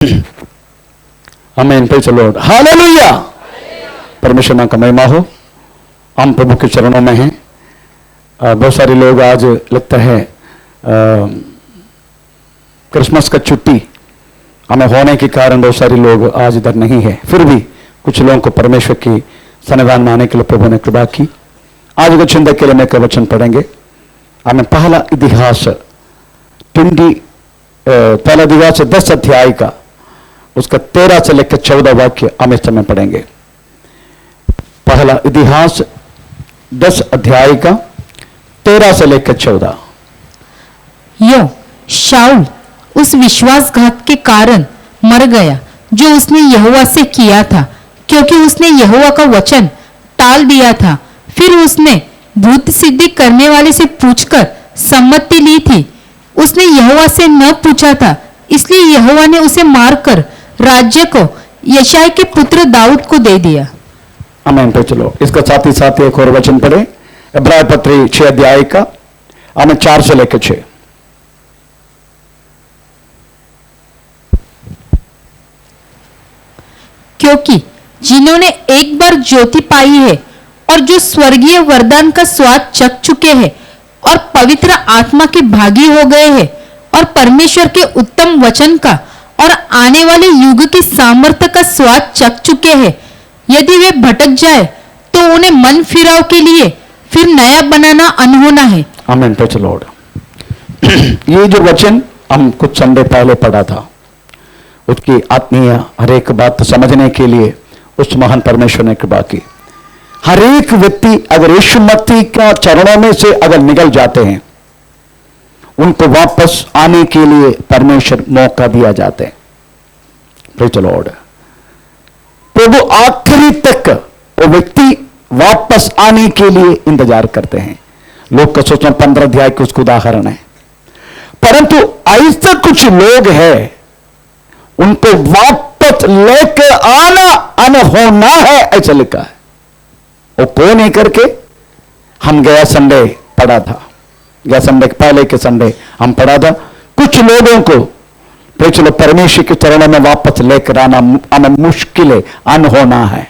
आमीन। Praise the Lord, hallelujah. परमेश्वर नाम का महिमा हो। हम प्रभु के चरणों में हैं। बहुत सारे लोग आज लगता है क्रिसमस का छुट्टी हमें होने के कारण बहुत सारे लोग आज इधर नहीं है। फिर भी कुछ लोगों को परमेश्वर की सन्निधान में आने के लिए प्रभु ने कृपा की। आज के चिंतक के लिए मैं वचन पढ़ेंगे। हमें पहला इतिहास 10 अध्याय का उसका 13 से लेकर 14 वाक्य हम इस समय पढ़ेंगे। पहला इतिहास 10 अध्याय का 13 से लेकर 14। यो शाऊल उस विश्वासघात के कारण मर गया जो उसने यहोवा से किया था, क्योंकि उसने यहोवा का वचन टाल दिया था। फिर उसने भूत सिद्धि करने वाले से पूछकर सम्मति ली थी। उसने यहोवा से न पूछा था, इसलिए यहोवा ने उसे मारकर राज्य को यशाय के पुत्र दाऊद को दे दिया। आमीन। तो चलो इसका साथ ही साथ एक और वचन पढ़े। इब्रानी पत्री 6 अध्याय का हमें 4 से लेकर 6। क्योंकि जिन्होंने एक बार ज्योति पाई है और जो स्वर्गीय वरदान का स्वाद चख चुके हैं और पवित्र आत्मा के भागी हो गए हैं और परमेश्वर के उत्तम वचन का और आने वाले युग के सामर्थ्य का स्वाद चख चुके हैं, यदि वे भटक जाए तो उन्हें मन फिराव के लिए फिर नया बनाना अनहोना है। आमीन। Praise the Lord. ये जो वचन हम कुछ संडे पहले पढ़ा था, उसकी आत्मीय हर एक बात समझने के लिए उस महान परमेश्वर ने कृपा की। हर एक व्यक्ति अगर यीशु मसीह का चरणों में से अगर निकल जाते हैं, उनको वापस आने के लिए परमेश्वर मौका दिया जाते हैं। Praise the Lord. प्रभु आखिरी तक वो व्यक्ति वापस आने के लिए इंतजार करते हैं। लोग का सोचना 15 अध्याय के उसका उदाहरण है। परंतु ऐसा कुछ लोग हैं, उनको वापस लेकर आना अनहोना है, ऐसा लिखा है। वो कौन है करके हम गया संडे पढ़ा था। गया संडे पहले के संडे हम पढ़ा था। कुछ लोगों को चलो परमेश्वर के चरणों में वापस लेकर आना मुश्किल है, अनहोना है।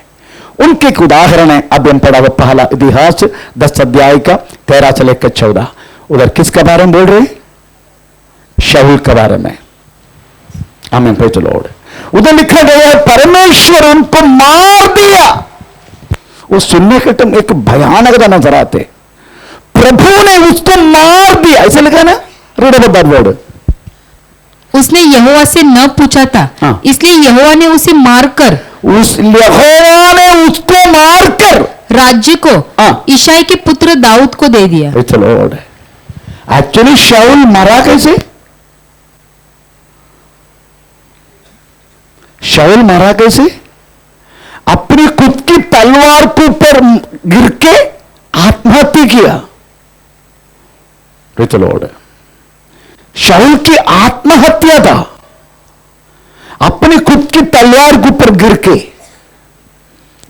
उनके एक उदाहरण है। अब हम पढ़ा हुआ पहला इतिहास 10 अध्याय का 13 से लेकर 14। उधर किसके बारे में बोल रहे? शाऊल के बारे में। आमीन। Praise the Lord. उधर लिखा गया है परमेश्वर उनको मार दिया। वो सुनने के टाइम एक भयानक नजर आते। प्रभु ने उसको मार दिया, ऐसे लिखा ना। Read about that word. उसने यहोवा से न पूछा था, हाँ। इसलिए यहोवा ने उसे मारकर यहोवा ने उसको मारकर राज्य को हाँ। यशाय के पुत्र दाऊद को दे दिया। Praise the Lord. एक्चुअली शाऊल मरा कैसे? शाऊल मरा कैसे? अपनी खुद की तलवार के ऊपर गिर के आत्महत्या किया। Praise the Lord. शाऊल की आत्महत्या था, अपनी खुद की तलवार के ऊपर गिर के।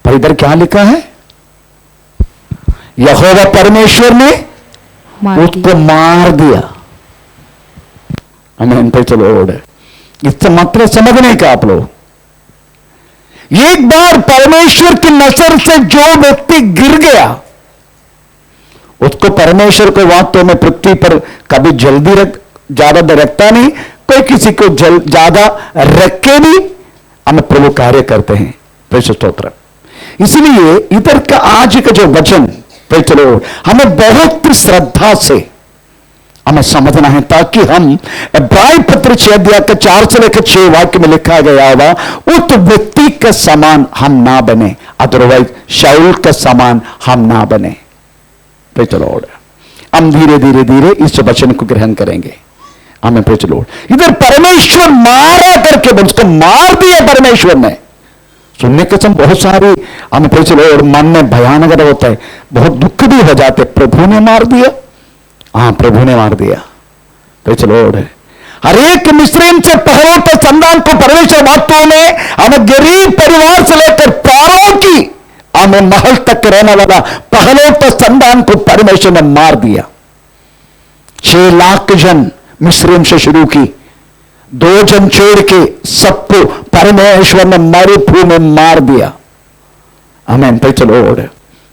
पर इधर क्या लिखा है? यहोवा परमेश्वर ने उसको मार दिया। आमीन। Praise the Lord. इससे मतलब समझने का आप लोग, एक बार परमेश्वर की नजर से जो व्यक्ति गिर गया, उसको परमेश्वर को वास्तव में पृथ्वी पर कभी जल्दी ज्यादा रखता नहीं। कोई किसी को ज्यादा रख के भी हमें प्रभु कार्य करते हैं। प्रेषित स्तोत्र। इसलिए इधर का आज का जो वचन प्रेज़ द लॉर्ड हमें बहुत श्रद्धा से हमें समझना है, ताकि हम इब्रानी पत्र 6 अध्याय का 4 से लेकर 6 वाक्य में लिखा गया हुआ उस व्यक्ति के समान हम ना बने। अदरवाइज शाऊल के समान हम ना बने। Praise the Lord. हम धीरे धीरे धीरे इस वचन को ग्रहण करेंगे। हमें प्रेज़ द लॉर्ड। इधर परमेश्वर मारा करके उसको मार दिया परमेश्वर ने। सुनने के समय बहुत सारी हमें प्रेज़ द लॉर्ड मन में भयानक होता है, बहुत दुख भी हो जाते। प्रभु ने मार दिया। हाँ, प्रभु ने मार दिया। Praise the Lord. हर एक मिस्रीम से पहलों के संतान को परमेश्वर वास्तव में हमें गरीब परिवार से लेकर पारों की हमें महल तक रहने वाला पहलों के संतान को परमेश्वर ने मार दिया। 6 लाख जन मिस्रीम से शुरू की 2 जन छोड़ के सबको परमेश्वर ने मरुभूमि में मार दिया। आमीन, प्रेज़ द लॉर्ड,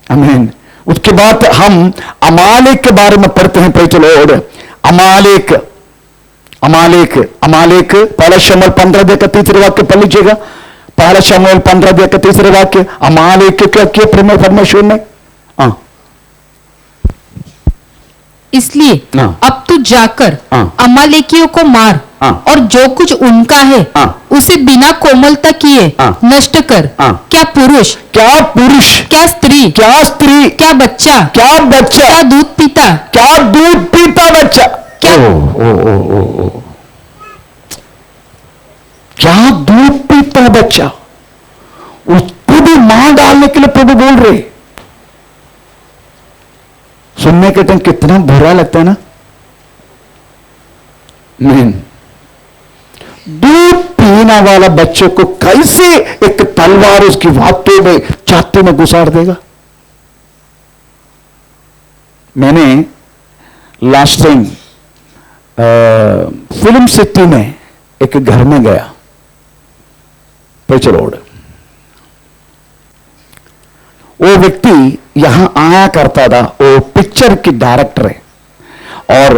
आमीन। उसके बाद हम अमालेक के बारे में पढ़ते हैं, प्रेज़ द लॉर्ड। अमालेक, अमालेक, अमालेक, पहला शमूएल 15 का 3 वाक्य पढ़ लीजिएगा। पहला शमूएल 15 का 3 वाक्य। अमालेक क्या किया परमेश्वर ने? हाँ, इसलिए हाँ। अब तू जाकर हाँ। अमालेकियों को मार हाँ। और जो कुछ उनका है हाँ। उसे बिना कोमलता किए हाँ। नष्ट कर। हाँ। क्या पुरुष, क्या पुरुष, क्या स्त्री, क्या स्त्री, क्या बच्चा, क्या बच्चा, क्या दूध पीता, क्या दूध पीता बच्चा, क्या ओ, क्या दूध पीता बच्चा, उसको भी मां डालने के लिए प्रभु बोल रहे। सुनने के टाइम कितना बुरा लगता है ना। नहीं, दूध पीने वाला बच्चे को कैसे एक तलवार उसकी वाटों में, छाती में घुसाड़ देगा। मैंने लास्ट टाइम फिल्म सिटी में एक घर में गया, प्रेज़ द लॉर्ड। वो व्यक्ति यहां आया करता था, वो पिक्चर की डायरेक्टर है और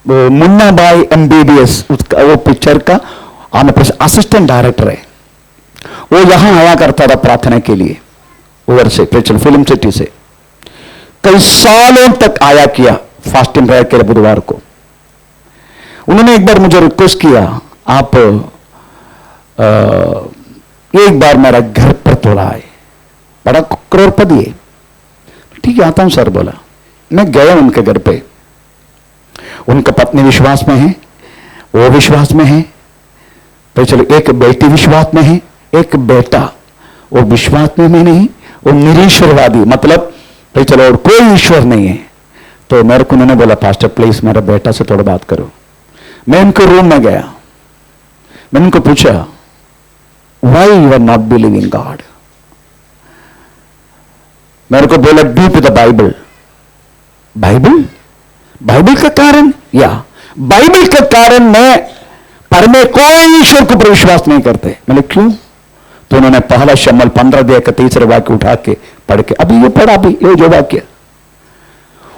मुन्ना भाई MBBS उसका वो पिक्चर का असिस्टेंट डायरेक्टर है। वो यहां आया करता था प्रार्थना के लिए, उधर से फिल्म सिटी से कई सालों तक आया किया फास्टिंग प्रेयर के लिए बुधवार को। उन्होंने एक बार मुझे रिक्वेस्ट किया, आप एक बार मेरा घर पर तोड़ा है, बड़ा करोड़पति है। ठीक है, आता हूं सर बोला। मैं गया उनके घर पे। उनका पत्नी विश्वास में है, वो विश्वास में है, तो चलो एक बेटी विश्वास में है, एक बेटा वो विश्वास में नहीं, वो निरीश्वरवादी, मतलब तो चलो और कोई ईश्वर नहीं है। तो मेरे को उन्होंने बोला, पास्टर प्लीज मेरा बेटा से थोड़ा बात करो। मैं उनके रूम में गया, मैंने उनको पूछा why you are not believing God. मेरे को बोला due to the Bible. Bible, Bible का कारण, या बाइबल का कारण मैं पर में कोई ईश्वर को विश्वास नहीं करते। मैंने क्यों? तो उन्होंने पहला शमूएल 15 का 3 वाक्य उठा के पढ़ के, अभी ये पढ़ा, अभी ये जो वाक्य,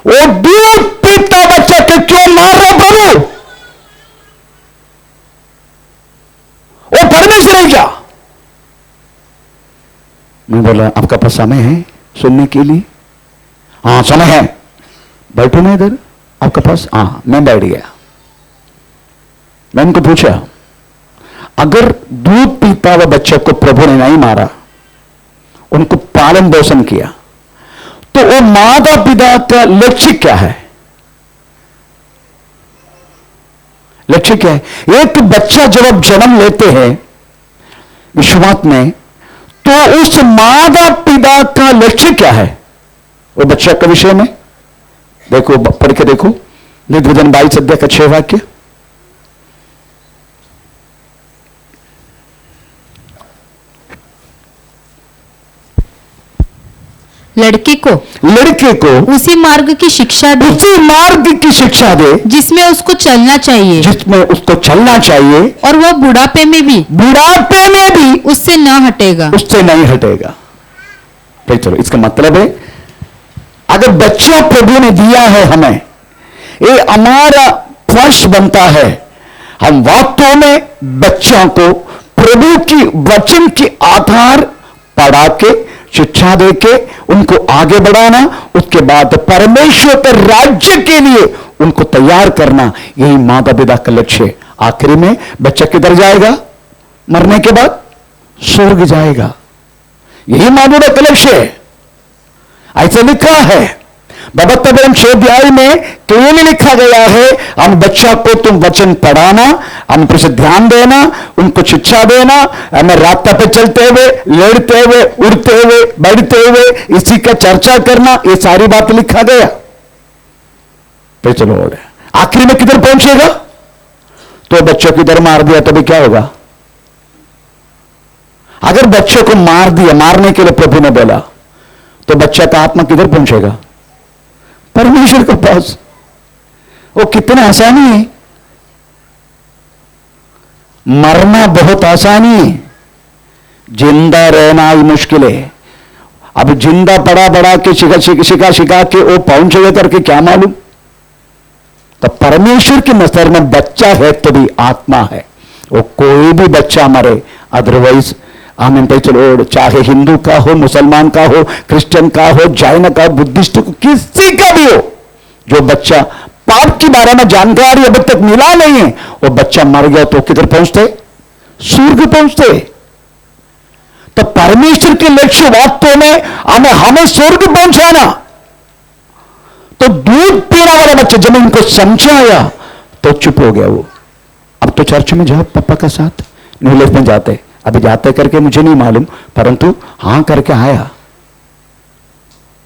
वो दूध पीता बच्चा के क्यों मार रहे प्रभु? वो परमेश्वर है क्या? मैं बोला आपका पास समय है सुनने के लिए? हाँ समय है, बैठो ना इधर आपके पास। हाँ, मैं बैठ गया। मैंने उनको पूछा, अगर दूध पीता हुआ बच्चे को प्रभु ने नहीं मारा, उनको पालन पोषण किया, तो वो माता पिता का लक्ष्य क्या है? लक्ष्य क्या है? एक बच्चा जब आप जन्म लेते हैं विश्वास में, तो उस माता पिता का लक्ष्य क्या है? वो बच्चा के विषय में देखो, पढ़ के देखो, निवेदन 22 का 6 वाक्य। लड़के को उसी मार्ग की शिक्षा दे, उसी मार्ग की शिक्षा दे जिसमें उसको चलना चाहिए, और वह बुढ़ापे में भी उससे न हटेगा। उससे नहीं हटेगा। तो चलो, इसका मतलब है अगर बच्चा प्रभु ने दिया है हमें, ये हमारा फर्ज बनता है, हम वास्तव में बच्चों को प्रभु की वचन के आधार पढ़ा के, शिक्षा दे के उनको आगे बढ़ाना, उसके बाद परमेश्वर के राज्य के लिए उनको तैयार करना, यही माता पिता का लक्ष्य है। आखिरी में बच्चा किधर जाएगा? मरने के बाद स्वर्ग जाएगा। यही माता पिता का लक्ष्य है। ऐसा लिखा है बबतबरम 6 अध्याय में क्लियरली लिखा गया है, हम बच्चा को तुम वचन पढ़ाना, हम पर से ध्यान देना, उनको शिक्षा देना, हमें रास्ते पे चलते हुए, लड़ते हुए, उड़ते हुए, बढ़ते हुए इसी का चर्चा करना, ये सारी बात लिखा गया। तो चलो आखिरी में किधर पहुंचेगा? तो बच्चों की इधर मार दिया तो भी क्या होगा? अगर बच्चों को मार दिया, मारने के लिए प्रभु ने बोला, तो बच्चा का आत्मा किधर पहुंचेगा? परमेश्वर के पास। वो कितना आसानी है। मरना बहुत आसानी है, जिंदा रहना ही मुश्किल है। अब जिंदा पड़ा बड़ा के शिका के वो पहुंचेगा करके क्या मालूम। तो परमेश्वर की नजर में बच्चा है तो भी आत्मा है। वो कोई भी बच्चा मरे, अदरवाइज आमीन पे चलो, चाहे हिंदू का हो, मुसलमान का हो, क्रिश्चियन का हो, जैन का, बुद्धिस्ट को, किसी का भी हो, जो बच्चा पाप के बारे में जानकारी अभी तक मिला नहीं है, वो बच्चा मर गया तो किधर पहुंचते? स्वर्ग पहुंचते। तो परमेश्वर के लक्ष्य वास्तव में हमें स्वर्ग पहुंचाना। तो दूध पीने वाला बच्चा जब उनको समझाया तो चुप हो गया वो। अब तो चर्च में जाओ पापा का साथ, न्यूलेफ में जाते, अभी जाते करके मुझे नहीं मालूम, परंतु हां करके आया।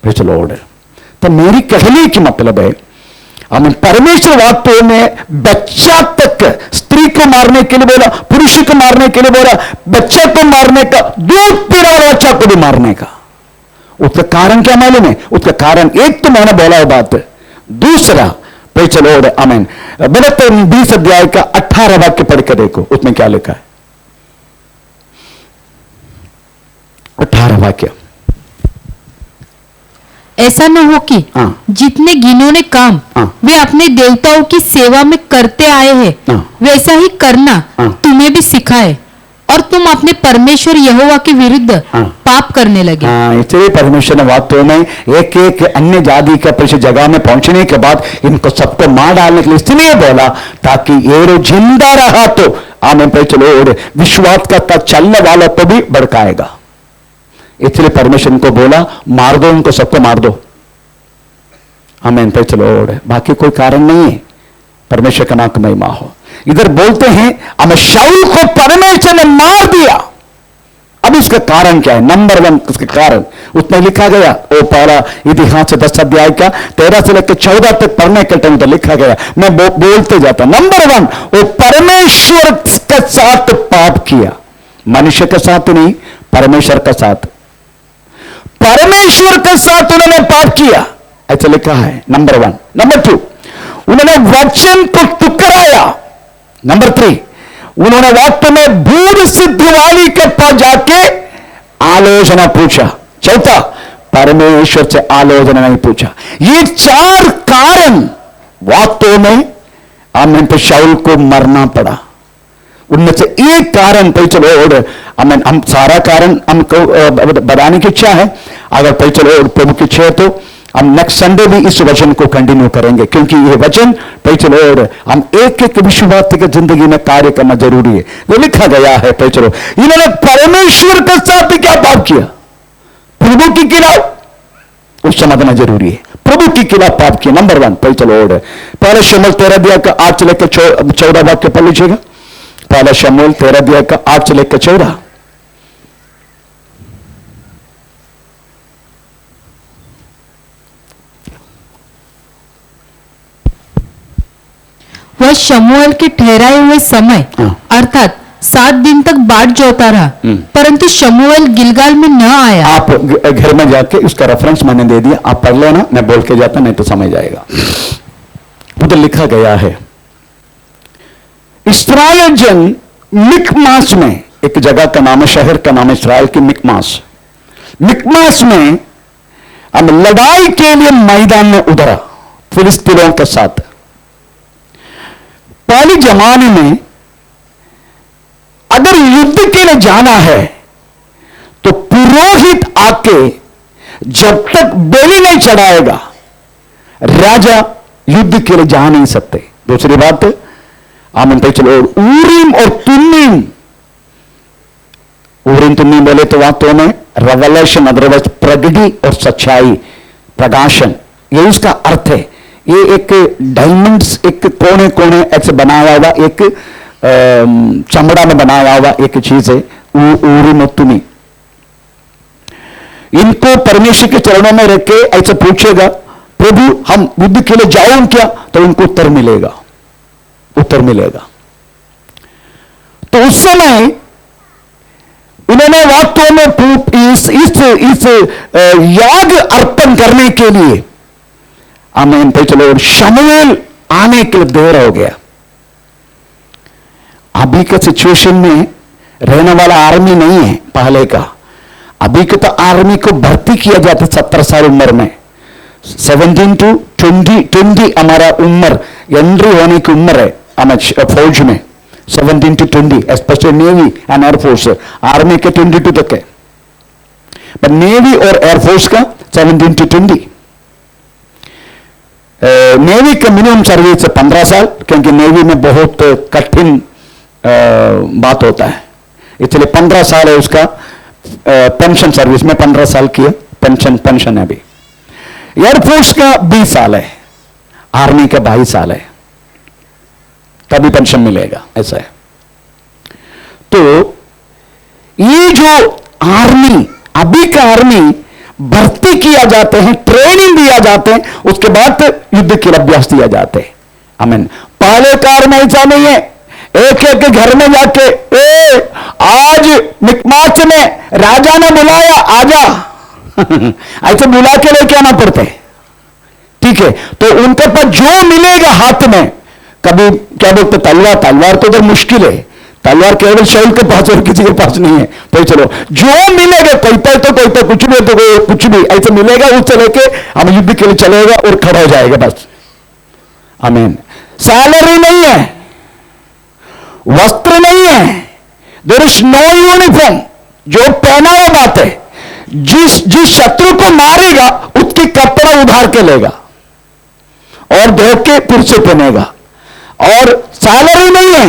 Praise the Lord. तो मेरी कहने की मतलब है, हमें परमेश्वर वास्तव में बच्चा तक, स्त्री को मारने के लिए बोला, पुरुष को मारने के लिए बोला, बच्चे को मारने का, दूध पीने वाला बच्चा को भी मारने का। उसका कारण क्या मालूम है? उसका कारण एक तो मैंने बोला है बात, दूसरा प्रेज़ द लॉर्ड आमीन, बलते 20 अध्याय का 18 वाक्य पढ़ के देखो, उसमें क्या लिखा है। 18 वाक्य। ऐसा न हो कि जितने घिनौने काम वे अपने देवताओं की सेवा में करते आए हैं, वैसा ही करना तुम्हें भी सिखाए और तुम अपने परमेश्वर यहोवा के विरुद्ध पाप करने लगे। इसलिए परमेश्वर ने वास्तव में एक एक अन्य जाति का परिषद जगह में पहुंचने के बाद इनको सबको मार डालने के लिए इसलिए बोला, ताकि ये लोग जिंदा रहा तो आमीन पे चलो विश्वास का चलने वाला को भी भड़काएगा। इसलिए परमेश्वर को बोला मार दो, उनको सबको मार दो। आमीन पे चलो, बाकी कोई कारण नहीं है। परमेश्वर का नाम महिमा हो। इधर बोलते हैं हमें शाऊल को परमेश्वर ने मार दिया। अब इसका कारण क्या है? नंबर 1 उसका कारण उसमें लिखा गया, वो पहला इतिहास 10 अध्याय का 13 से लेकर 14 तक पढ़ने के टाइम तो लिखा गया, मैं बोलते जाता। नंबर 1, वो परमेश्वर के साथ पाप किया, मनुष्य के साथ नहीं, परमेश्वर के साथ, परमेश्वर के साथ उन्होंने पाप किया, ऐसा लिखा है। नंबर 1। नंबर 2, उन्होंने वचन को ठुकराया। नंबर 3, उन्होंने वास्तव में भूत सिद्ध वाली के पास जाके आलोचना पूछा। चौथा, परमेश्वर से आलोचना नहीं पूछा। ये 4 कारण वास्तव में आमीन पे शाऊल को मरना पड़ा। उनमें से एक कारण पे चलो हम सारा कारण हमको बताने की इच्छा है। अगर पे चलो प्रभु की इच्छा है तो हम नेक्स्ट संडे भी इस वचन को कंटिन्यू करेंगे, क्योंकि ये वचन पे चलो हम एक एक विश्वास की जिंदगी में कार्य करना जरूरी है। वो लिखा गया है पे चलो इन्होंने परमेश्वर के साथ क्या पाप किया, प्रभु के खिलाफ, उस समझना जरूरी है। प्रभु के खिलाफ पाप किया। नंबर 1 पे चलो पहले शमूएल 13 अध्याय का 8 से लेकर 14 वाक्य पढ़ लीजिएगा। पहला शमूएल 13 अध्याय का 8 से लेकर 14। वह शमूएल के ठहराए हुए समय अर्थात 7 दिन तक बाट जोता रहा, परंतु शमूएल गिलगाल में न आया। आप घर में जाके उसका रेफरेंस मैंने दे दिया, आप पढ़ लेना, मैं बोल के जाता नहीं तो समझ जाएगा। उधर लिखा गया है, इस्राएल जन मिकमास में, एक जगह का नाम है, शहर का नाम है इस्राएल की मिकमास। मिकमास में हम लड़ाई के लिए मैदान में उतरा फिलिस्तीनियों के साथ। पहले जमाने में अगर युद्ध के लिए जाना है तो पुरोहित आके जब तक बलि नहीं चढ़ाएगा राजा युद्ध के लिए जा नहीं सकते। दूसरी बात आमन पे चलो ऊरीम और तुम्मीम, ऊरीम तुम्मीम बोले तो वास्तव में रेवलेशन, अदरवाइज प्रगति और सच्चाई, प्रकाशन, ये उसका अर्थ है। ये एक डायमंड्स, एक कोने कोने ऐसे बनाया हुआ, एक चमड़ा में बनाया हुआ एक चीज है ऊरीम और तुम्मीम। इनको परमेश्वर के चरणों में रख के ऐसे पूछेगा, प्रभु हम युद्ध के लिए जाऊं क्या, तो उनको उत्तर मिलेगा, उत्तर मिलेगा। तो उस समय उन्होंने वास्तव में इस याग अर्पण करने के लिए आमीन पे चलो शमूएल आने के लिए देर हो गया। अभी के सिचुएशन में रहने वाला आर्मी नहीं है पहले का। अभी के तो आर्मी को भर्ती किया जाता 17 साल उम्र में, 17 to 20 हमारा उम्र एंट्री होने की उम्र है हमें फौज में, 17 to 20, specially navy and air force. Army के 22 तक है, पर नेवी और एयरफोर्स का 17 to 20। नेवी का मिनिमम सर्विस 15 साल, क्योंकि नेवी में बहुत कठिन बात होता है, इसलिए 15 साल है उसका पेंशन सर्विस में 15 साल किया, पेंशन है अभी। एयरफोर्स का 20 साल है, आर्मी का 22 साल है, तभी पेंशन मिलेगा, ऐसा है। तो ये जो आर्मी, अभी का आर्मी भर्ती किया जाते हैं, ट्रेनिंग दिया जाते हैं, उसके बाद युद्ध के अभ्यास दिया जाते हैं। आमीन। पहले का आर्मी ऐसा नहीं है, एक एक घर में जाके आज मिकमाच में राजा ने बुलाया आजा ऐसे बुला के लेके आना पड़ता है, ठीक है। तो उनके पास जो मिलेगा हाथ में, कभी क्या बोलते तलवार तो उधर मुश्किल है, तलवार केवल शाउल के पास और किसी के पास नहीं है। तो चलो जो मिलेगा, कोई तो कुछ भी तो कुछ भी ऐसे मिलेगा, उससे लेके हम युद्ध के लिए चलेगा और खड़ा हो जाएगा बस। आमीन। सैलरी नहीं है, वस्त्र नहीं है, देयर इज नो यूनिफॉर्म। जो पहना हुआ बात है, जिस शत्रु को मारेगा उसके कपड़ा उधार के लेगा और धो के फिर से पहनेगा। और सैलरी नहीं है,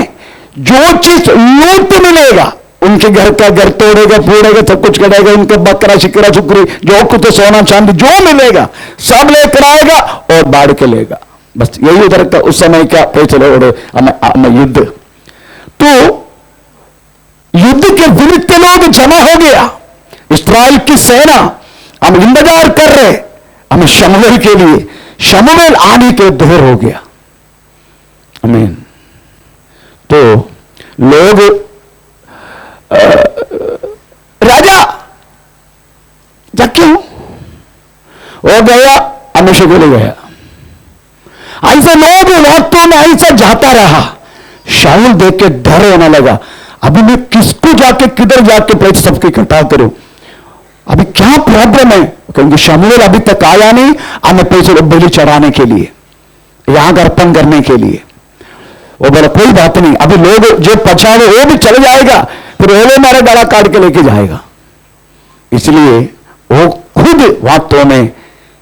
जो चीज लूट मिलेगा, उनके घर का घर तोड़ेगा फोड़ेगा सब कुछ करेगा, उनके बकरा शिकरा सुकरी जो कुछ सोना चांदी जो मिलेगा सब लेकर आएगा और बाढ़ के लेगा, बस यही उधर का उस समय का चलो हमें युद्ध। तो युद्ध के विरुद्ध लोग जमा हो गया, इस्राएल की सेना। हम इंतजार कर रहे हमें शमूएल के लिए, शमूएल आने के देर हो गया। आमीन। तो लोग राजा जा क्यों हो गया, हमेशा बोले गया। ऐसे लोग वास्तव में ऐसा जाता रहा। शाऊल देख के डर होने लगा, अभी मैं किसको जाके किधर जाके पैसे सबके इकट्ठा करूं, अभी क्या प्रॉब्लम है, क्योंकि शमूएल अभी तक आया नहीं हमें पैसे बलि चढ़ाने के लिए, याग अर्पण करने के लिए। वो बोला कोई बात नहीं, अभी लोग जो पछाड़े वो भी चले जाएगा, फिर वो हमारा गला काट के लेके जाएगा। इसलिए वो खुद वास्तव में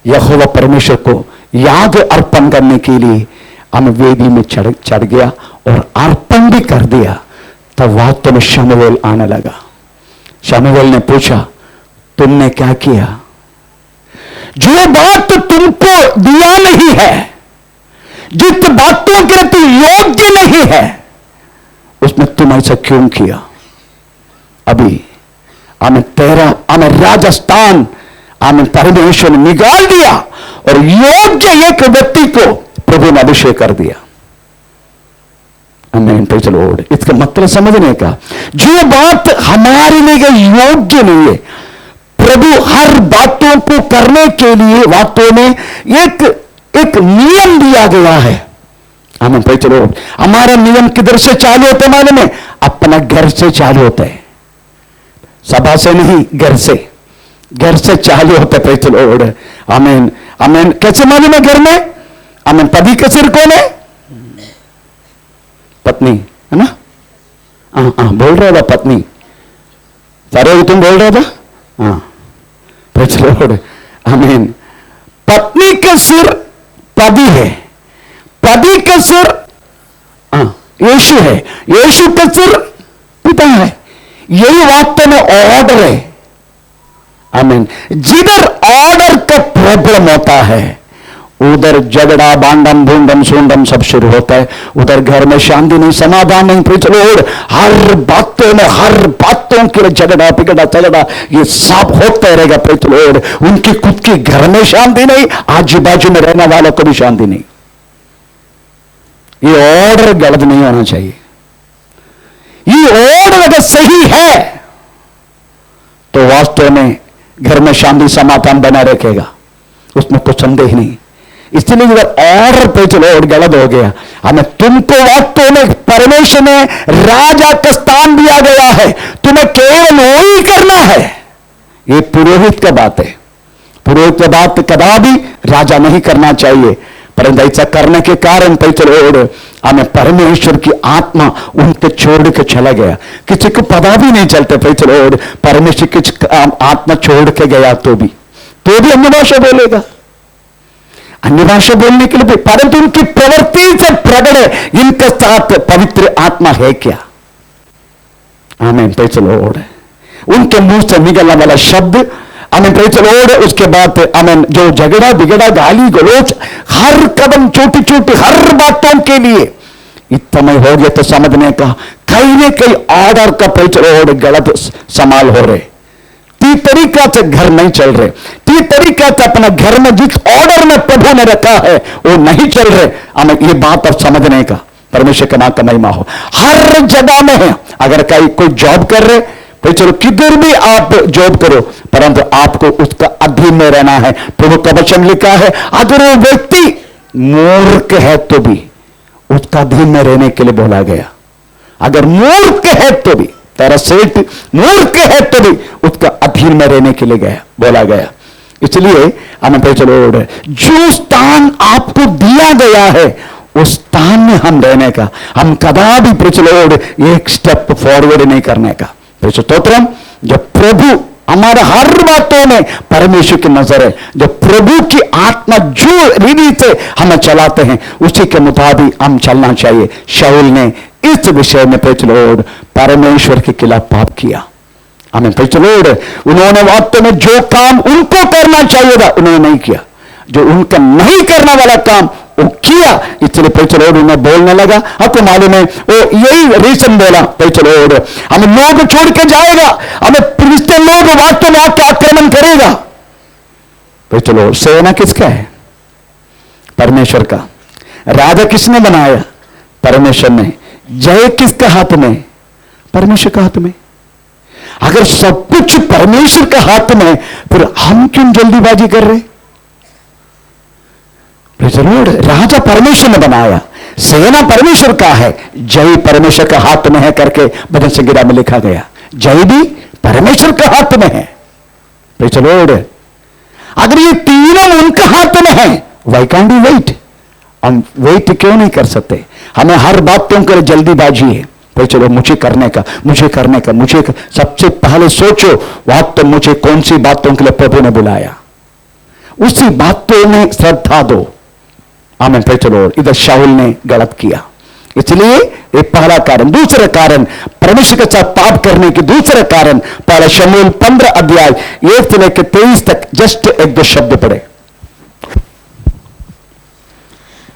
यहोवा परमेश्वर को याग अर्पण करने के लिए हम वेदी में चढ़ गया और अर्पण भी कर दिया। तब वास्तव में शमूएल आने लगा। शमूएल ने पूछा तुमने क्या किया, जो बात तुमको दिया नहीं है, जिस बातों के तू योग्य नहीं है, उसमें तुम ऐसा क्यों किया। अभी हमें राजस्थान हमें परमेश्वर ने निकाल दिया और योग्य एक व्यक्ति को प्रभु ने अभिषेक कर दिया। आमीन। चलो इसका मतलब समझने का, जो बात हमारे लिए योग्य नहीं है, प्रभु हर बातों को करने के लिए वास्तव में एक नियम दिया गया है। हमें चलो हमारा नियम किधर से चालू होता है मालूम है, अपना घर से चालू होता है, सभा से नहीं, घर से चालू होता है। चलो आमीन। आमीन। कैसे मालूम है घर में, आमीन। पति का सिर कौन है, पत्नी है ना। हाँ बोल रहा था पत्नी, सारे तुम बोल रहा था। हाँ चलो आमीन। पत्नी का सिर पति है, पति का सिर यीशु है, यीशु का सिर पिता है। यही वास्तव में ऑर्डर है। आमीन। जिधर ऑर्डर का प्रॉब्लम होता है उधर झगड़ा बांडम भूंडम सुंडम सब शुरू होता है, उधर घर में शांति नहीं, समाधान नहीं। चलो हर बातों के लिए झगड़ा पिगड़ा ये सब होता रहेगा। चलो उनकी खुद की घर में शांति नहीं, आजू बाजू में रहने वालों को भी शांति नहीं। ये ऑर्डर गलत नहीं होना चाहिए। ये ऑर्डर अगर सही है तो वास्तव में घर में शांति समाधान बना रखेगा, उसमें कोई संदेह नहीं। इसलिए इधर और पे चलो और गलत हो गया। हमें तुमको वास्तव में परमेश्वर ने राजा का स्थान दिया गया है, तुम्हें केवल वही करना है। ये पुरोहित का बात है। पुरोहित का बात कदापि राजा नहीं करना चाहिए, परंतु ऐसा करने के कारण पे चलो हमें परमेश्वर की आत्मा उनके छोड़ के चला गया। किसी को पता भी नहीं चलते पे चलो परमेश्वर की आत्मा छोड़ के गया तो भी अन्य भाषा बोलेगा, अन्य भाषा बोलने के लिए भी, परंतु उनकी प्रवृत्ति से प्रकट है इनके साथ पवित्र आत्मा है क्या। आमीन प्रेज़ द लॉर्ड। उनके मुंह से निकलने वाला शब्द आमीन प्रेज़ द लॉर्ड, उसके बाद आमीन जो झगड़ा बिगड़ा गाली गलौज हर कदम छोटी छोटी हर बातों के लिए इतना हो गया तो समझने का कहीं न कहीं ऑर्डर का प्रेज़ द लॉर्ड गलत संभाल हो रहे, ती तरीका से घर नहीं चल रहे, ती तरीका से अपना घर में जिस ऑर्डर में प्रभु ने रखा है वो नहीं चल रहे। हमें ये बात अब समझने का परमेश्वर का नाम का महिमा हो। हर जगह में है, अगर कोई जॉब कर रहे तो चलो किधर भी आप जॉब करो, परंतु आपको उसका अधीन में रहना है। प्रभु का वचन लिखा है अगर वो व्यक्ति मूर्ख है तो भी उसका अधीन में रहने के लिए बोला गया। अगर मूर्ख है तो भी, तेरा सेठ मूर्ख है तो भी उसका अधीन में रहने के लिए गया बोला गया। इसलिए हमें पे चलो जो स्थान आपको दिया गया है उस स्थान में हम रहने का, हम कदापि प्रचलोड एक स्टेप फॉरवर्ड नहीं करने का। स्तोत्रम। जब प्रभु हमारे हर बातों में परमेश्वर की नजर है, जब प्रभु की आत्मा जो रीति से हमें चलाते हैं उसी के मुताबिक हम चलना चाहिए। शाऊल ने इस विषय में प्रचलोड परमेश्वर के खिलाफ पाप किया। हमें प्रचलोड उन्होंने वास्तव में जो काम उनको करना चाहिए था उन्होंने नहीं किया, जो उनका नहीं करने वाला काम वो किया। इसलिए पैचलोड उन्हें बोलने लगा। आपको मालूम है वो यही रीजन बोला पैचलोड हमें लोग छोड़ के जाएगा, हमें क्रिश्चियन लोग वास्तव में आपका आक्रमण करेगा। पैचलोड सेना किसका है? परमेश्वर का। राजा किसने बनाया? परमेश्वर ने। जय किसका हाथ में? परमेश्वर का हाथ में। अगर सब कुछ परमेश्वर का हाथ में, फिर हम क्यों जल्दीबाजी कर रहे? राजा परमेश्वर ने बनाया, सेना परमेश्वर का है, जय परमेश्वर का हाथ में है करके भजन संगीता में लिखा गया। जय भी परमेश्वर का हाथ में है। अगर ये तीनों उनके हाथ में है, वाई कांट वी वेट? हम वेट क्यों नहीं कर सकते? हमें हर बातों के लिए जल्दीबाजी है। चलो मुझे करने का, मुझे करने का, मुझे सबसे पहले सोचो बात तो मुझे कौन सी बातों के लिए प्रभु ने बुलाया, उसी बातों में श्रद्धा दो। आमीन। चलो इधर शाऊल ने गलत किया, इसलिए ये पहला कारण। दूसरा कारण परमेश्वर के साथ पाप करने के दूसरा कारण, पहला शमूएल 15 अध्याय 1 से लेकर 23 तक जस्ट एक दो शब्द पढ़े।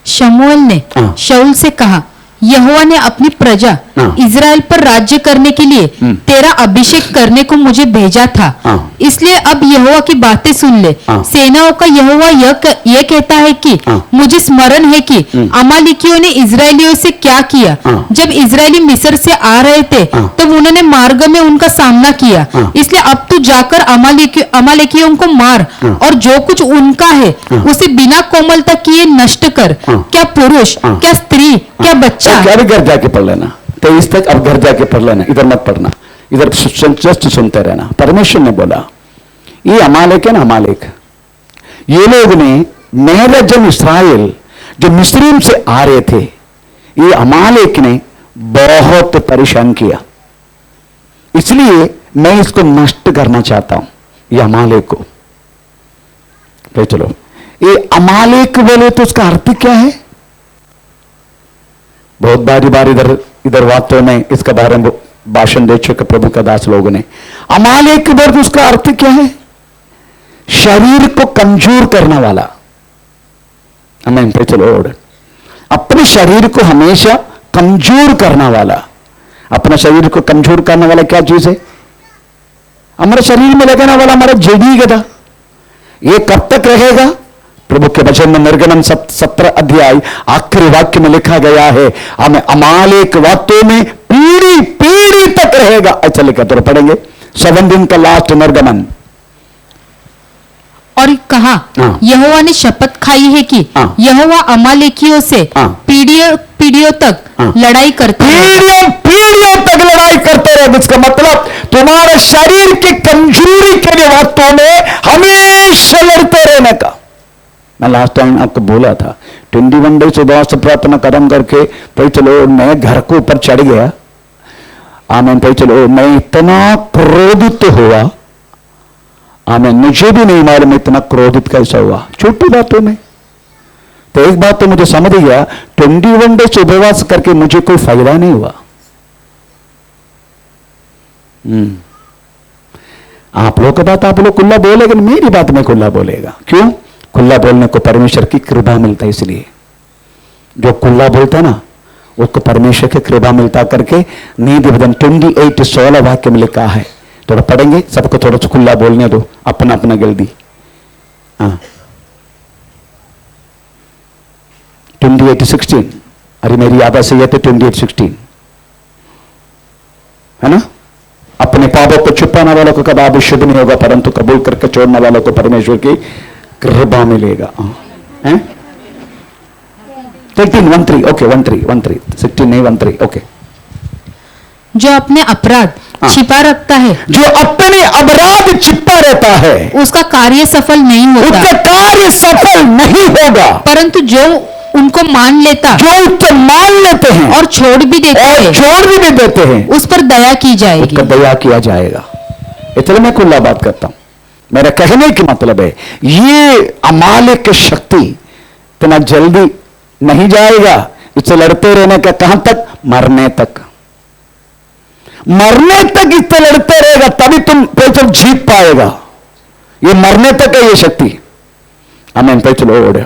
शमूएल ने शाऊल से कहा, यहोवा ने अपनी प्रजा इज़राइल पर राज्य करने के लिए तेरा अभिषेक करने को मुझे भेजा था, इसलिए अब यहोवा की बातें सुन ले। सेनाओं का यहोवा यह कहता है कि मुझे स्मरण है कि अमालेकियों ने इज़राइलियों से क्या किया। जब इज़राइली मिस्र से आ रहे थे तब उन्होंने मार्ग में उनका सामना किया, इसलिए अब तू जाकर अमालेकियों को मार और जो कुछ उनका है उसे बिना कोमलता किए नष्ट कर। क्या पुरुष, क्या स्त्री, क्या बच्चा। क्या भी घर जाके पढ़ लेना 23 तक, अब घर जाके पढ़ लेना, इधर मत पढ़ना, इधर जस्ट सुनते रहना। परमेश्वर ने बोला ये अमालेक है ना, अमालेक, ये लोग ने मेरा जन इस्राएल जो मिस्र से आ रहे थे, ये अमालेक ने बहुत परेशान किया, इसलिए मैं इसको नष्ट करना चाहता हूं, ये अमालेक को। तो चलो ये अमालेक बोले तो उसका अर्थ क्या है? बहुत बार इधर वास्तव में इसका बारे में भाषण दे चुके प्रभु का दास लोगों ने। अमालेक वर्ग उसका अर्थ क्या है? शरीर को कमजोर करने वाला। आमीन। चलो अपने शरीर को हमेशा कमजोर करने वाला। अपना शरीर को कमजोर करने वाला क्या चीज है? हमारे शरीर में लगने वाला हमारा जेडी गदा, ये कब तक रहेगा? प्रभु के वचन में निर्गमन 17 अध्याय आखिरी वाक्य में लिखा गया है, हमें अमालेक वास्तव में पीढ़ी पीढ़ी तक रहेगा। अच्छा लिखा तो पढ़ेंगे 7 दिन का लास्ट निर्गमन। और कहा, हाँ। यहोवा ने शपथ खाई है कि हाँ। यहोवा अमालेकियों से हाँ। पीढ़ियों पीढ़ियों तक हाँ। लड़ाई करता है। पीढ़ियों पीढ़ियों तक लड़ाई करते रहे। इसका मतलब तुम्हारे शरीर की कमजोरी के लिए वास्तव में हमेशा लड़ते रहने का। मैं लास्ट टाइम आपको बोला था 21 डेज उपवास से प्रार्थना कर्म करके भाई चलो मैं घर को ऊपर चढ़ गया। आमेन। भाई चलो मैं इतना क्रोधित हुआ। आमेन। मुझे भी नहीं मालूम इतना क्रोधित कैसा हुआ छोटी बातों में। तो एक बात तो मुझे समझ गया 21 डेज उपवास करके मुझे कोई फायदा नहीं हुआ। आप लोग की बात आप लोग खुला बोले, लेकिन मेरी बात में खुला बोलेगा। क्यों? खुला बोलने को परमेश्वर की कृपा मिलता है। इसलिए जो खुला बोलता है ना उसको परमेश्वर की कृपा मिलता करके नीति वचन 28:16 वाक्य में लिखा है। थोड़ा पढ़ेंगे, सबको थोड़ा सा खुला बोलने दो अपना अपना जल्दी। हाँ 28:16। अरे मेरी आदत से यह तो 28:16 है ना। अपने पापों को छुपाने वालों को कभी शुभ नहीं होगा, परंतु कबूल करके छोड़ने वालों को परमेश्वर की कृपा मिलेगा। 13:13 ओके 13 16 नहीं 13 ओके। जो अपने अपराध हाँ। छिपा रखता है, जो अपने अपराध छिपा रहता है उसका कार्य सफल नहीं होता, उसका कार्य सफल नहीं होगा। परंतु जो उनको मान लेता जो उसको मान लेते हैं और छोड़ भी देते और हैं, छोड़ भी देते हैं उस पर दया की जाएगी। उसका दया किया जाएगा। इसलिए मैं खुला बात करता हूं। मेरा कहने की मतलब है ये अमालिक की शक्ति इतना जल्दी नहीं जाएगा। इससे लड़ते रहने का कहां तक? मरने तक। मरने तक इससे लड़ते रहेगा तभी तुम पैसे जीत पाएगा। ये मरने तक है ये शक्ति। हमें पैसे लोड़।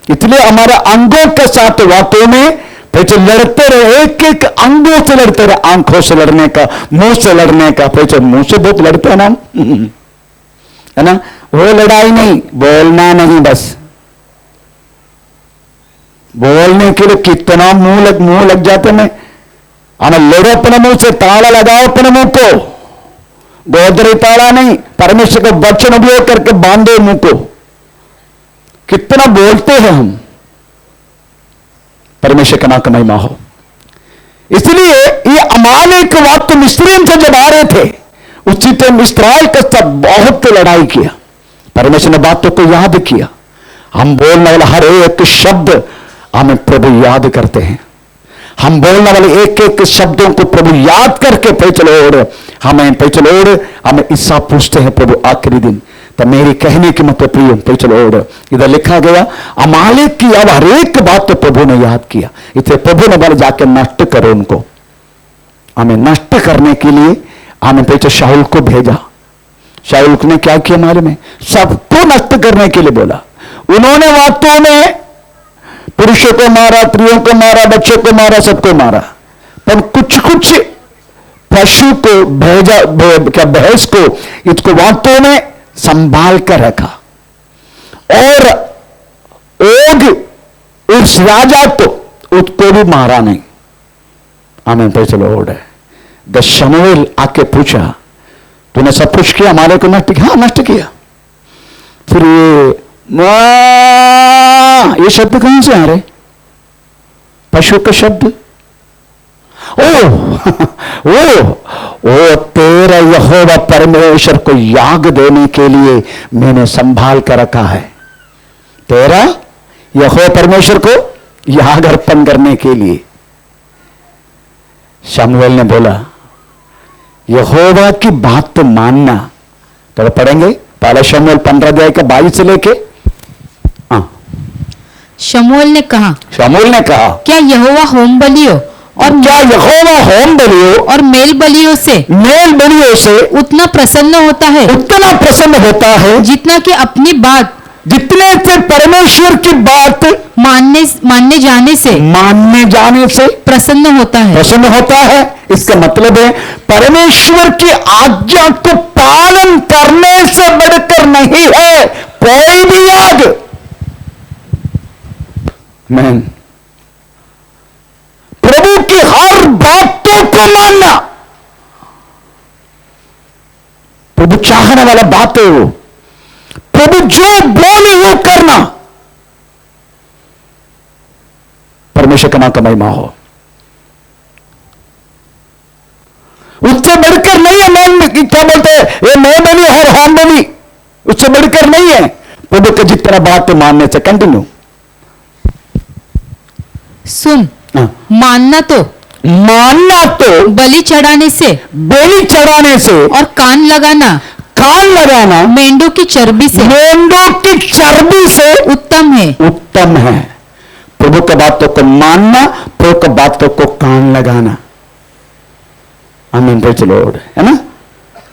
इसलिए हमारे अंगों के साथ बातों में पैसे लड़ते रहे, एक एक अंगों से लड़ते रहे। आंखों से लड़ने का, मुंह से लड़ने का। पैसे मुंह से बहुत लड़ते हैं ना, है ना। वो लड़ाई नहीं, बोलना नहीं, बस बोलने के लिए कितना मुंह लग जाते हैं। हमें लड़ो अपने मुंह से, ताला लगाओ अपने मुंह को। गोदरी ताला नहीं, परमेश्वर का वचन उपयोग करके बांधो मुंह को। कितना बोलते हैं हम। परमेश्वर का नाम का महिमा हो। इसलिए ये अमालेक वक्त मिस्रियन से जब आ रहे थे उसी टाइम इस्राएल के साथ बहुत लड़ाई किया। परमेश्वर ने बातों को याद किया। हम बोलने वाला हर एक शब्द हमें प्रभु याद करते हैं। हम बोलने वाले एक एक शब्दों को प्रभु याद करके पैचलोड़ हमें हिस्सा पूछते हैं प्रभु आखिरी दिन। तो मेरी कहने की मतलब प्रिय पैचलोड़ इधर लिखा गया अमालेक की अब हर एक बात तो प्रभु ने याद किया। इसलिए प्रभु ने बोला जाके नष्ट करो उनको। हमें नष्ट करने के लिए हमें पैसे शाऊल को भेजा। शाऊल ने क्या किया मालूम है? सबको नष्ट करने के लिए बोला। उन्होंने वास्तव में पुरुषों को मारा, स्त्रियों को मारा, बच्चों को मारा, सबको मारा। पर कुछ कुछ पशु को भेजा, क्या भैंस को, इसको वास्तव में संभाल कर रखा। और ओग उस राजा को उसको भी मारा नहीं। हमें पैसे लोड है। द शमूएल आके पूछा तूने सब कुछ किया, हमारे को नष्ट किया? हाँ नष्ट किया। फिर ये शब्द कहां से आ रहे? पशु का शब्द। ओ तेरा यहोवा परमेश्वर को याग देने के लिए मैंने संभाल कर रखा है। तेरा यहोवा परमेश्वर को याग अर्पण करने के लिए। शमूएल ने बोला यहोवा की बात तो मानना। तो पढ़ेंगे पहला शमूएल 15 अध्याय का 22 से लेके। शमूएल ने कहा क्या यहोवा होम बलियों और मेल बलियों से उतना प्रसन्न होता है जितना कि अपनी बात, जितने से परमेश्वर की बात मानने जाने से प्रसन्न होता है। इसका मतलब है परमेश्वर की आज्ञा को पालन करने से बढ़कर नहीं है कोई भी याग। मैन प्रभु की हर बातों को मानना प्रभु चाहने वाला बात है। वो प्रभु जो बोले वो करना। परमेश्वर का नाम का महिमा हो। उससे बढ़कर नहीं है मौन में, क्या बोलते हैं ये मैं बोली और हम बोली, उससे बढ़कर नहीं है प्रभु का जितना बात मानने से। कंटिन्यू। सुन, मानना तो बलि चढ़ाने से और कान लगाना मेंढों की चर्बी से उत्तम है। प्रभु की बातों को मानना, प्रभु की बातों को कान लगाना। आमीन, प्रेज़ द लॉर्ड, है ना।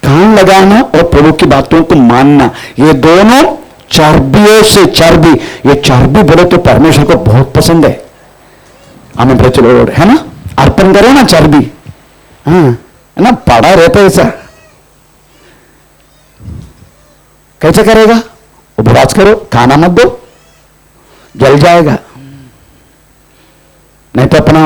कान लगाना और प्रभु की बातों को मानना, ये दोनों चर्बियों से चर्बी। ये चर्बी बोले तो परमेश्वर को बहुत पसंद है। आमीन, प्रेज़ द लॉर्ड, है ना। अर्पण करो ना चर्बी, हाँ, है ना। पड़ा रहता है ऐसा, कैसे करेगा? उपवास करो, खाना मत दो, जल जाएगा। नहीं तो अपना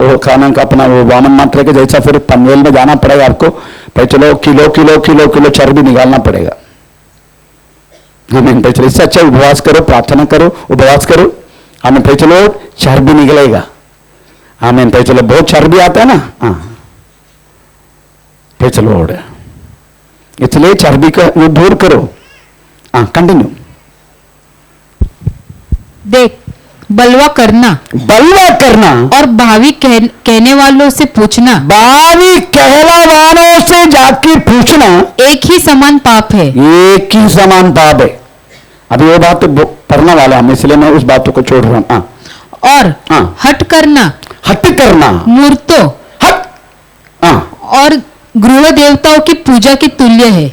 वो खाना का अपना वो वामन मात्रा के जैसा फिर पनवेल में जाना पड़ेगा आपको, भाई चलो किलो चर्बी निकालना पड़ेगा। हमें भाई चलो, इससे अच्छा उपवास करो, प्रार्थना करो, उपवास करो। हमें भाई चलो चर्बी निकलेगा। हमें भाई चलो बहुत चर्बी आता है ना, हाँ भाई चलो, इसलिए चर्बी का वो दूर करो। हाँ, कंटिन्यू। देख, बलवा करना और भावी कहने वालों से पूछना, भावी कहलावानों से जाके पूछना एक ही समान पाप है। अभी वो बात तो पढ़ने वाला हम, इसलिए मैं उस बातों को छोड़ रहा हूं। और हट करना मूर्तों और गृह देवताओं की पूजा के तुल्य है।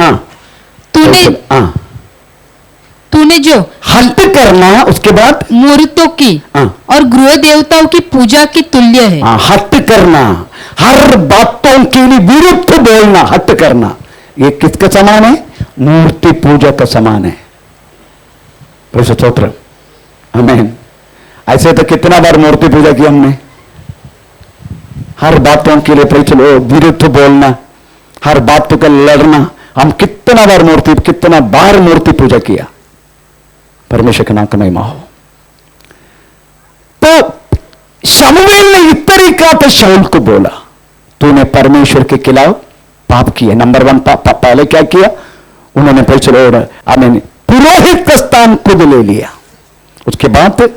तूने जो हट करना, उसके बाद मूर्तों की और गृह देवताओं की पूजा के तुल्य है। हट करना, हर बातों के लिए विरुद्ध बोलना, हट करना, ये किसका समान है? मूर्ति पूजा का समान है। स्तोत्र, आमीन। ऐसे तो कितना बार मूर्ति पूजा की हमने। हर बातों के लिए चलो विरुद्ध बोलना, हर बातों का लड़ना। हम कितना बार मूर्ति पूजा किया। परमेश्वर का नाम का महिमा हो। तो शमूएल ने इस तरीका से शाऊल को बोला, तूने परमेश्वर के खिलाफ पाप किया। नंबर 1 पाप, पहले क्या किया उन्होंने? आमीन, पुरोहित का स्थान खुद ले लिया। उसके बाद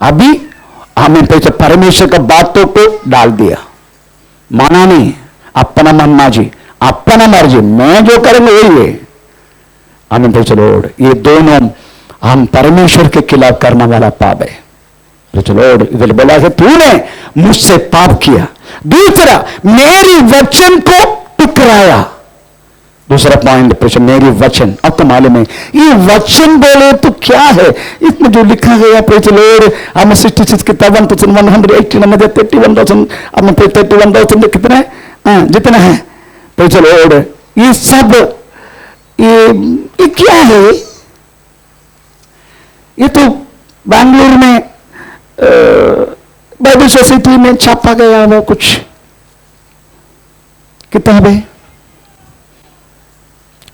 अभी हमें परमेश्वर का बातों को डाल दिया, माना नहीं, अपना मनना जी, अपना मर्जी, मैं जो करूंगा वही है। हमें ये दोनों हम परमेश्वर के खिलाफ करने वाला पाप है। इधर बोला कि तूने मुझसे पाप किया। दूसरा, मेरी वचन को टुकराया। दूसरा पॉइंट, मेरी वचन। अब तो मालूम है ये वचन बोले तो क्या है, इसमें जो लिखा गया हमें 66 किताब 1180 में 31,000 हमें 31,000 कितना है, जितना है। ये सब ये क्या है? ये तो बैंगलोर में बाइबल सोसाइटी में छापा गया हुआ कुछ किताबें।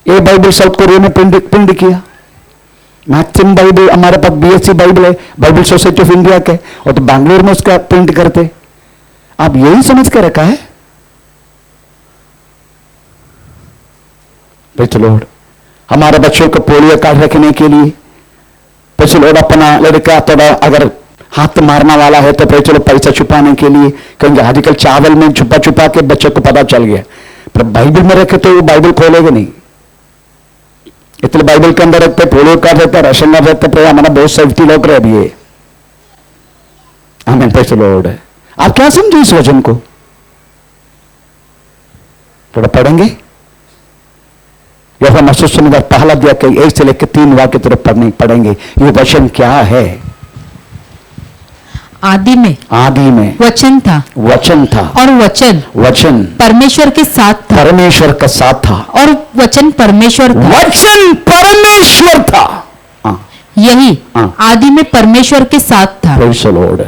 ये बाइबल साउथ कोरिया में प्रिंट किया। मैक्सिमम बाइबल हमारे पास बीएससी बाइबल है, बाइबल सोसाइटी ऑफ इंडिया के, और तो बैंगलोर में उसका प्रिंट करते। आप यही समझ कर रखा है। लॉर्ड, हमारे बच्चों को पोलियो कार्ड रखने के लिए लॉर्ड, अपना लड़का थोड़ा अगर हाथ मारने वाला है तो पैसा छुपाने के लिए, क्योंकि आजकल चावल में छुपा छुपा के बच्चों को पता चल गया। पर बाइबल में रखे तो वो बाइबल खोलेगा नहीं, इसलिए बाइबल के अंदर रखते, पोलियो कार्ड रहता है, राशन कार्ड रहता है, हमारा बहुत सेफ्टी लोग रहे अभी ये। हमें लॉर्ड, आप क्या समझे इस वचन को? थोड़ा पढ़ेंगे। यहोवा सुसमाचार पहला दिया कि 1 से लेकर 3 वाक्य तरफ पढ़ेंगे। ये वचन क्या है? आदि में वचन था और वचन परमेश्वर के साथ था और वचन परमेश्वर था। यही आदि में परमेश्वर के साथ था। Praise the Lord.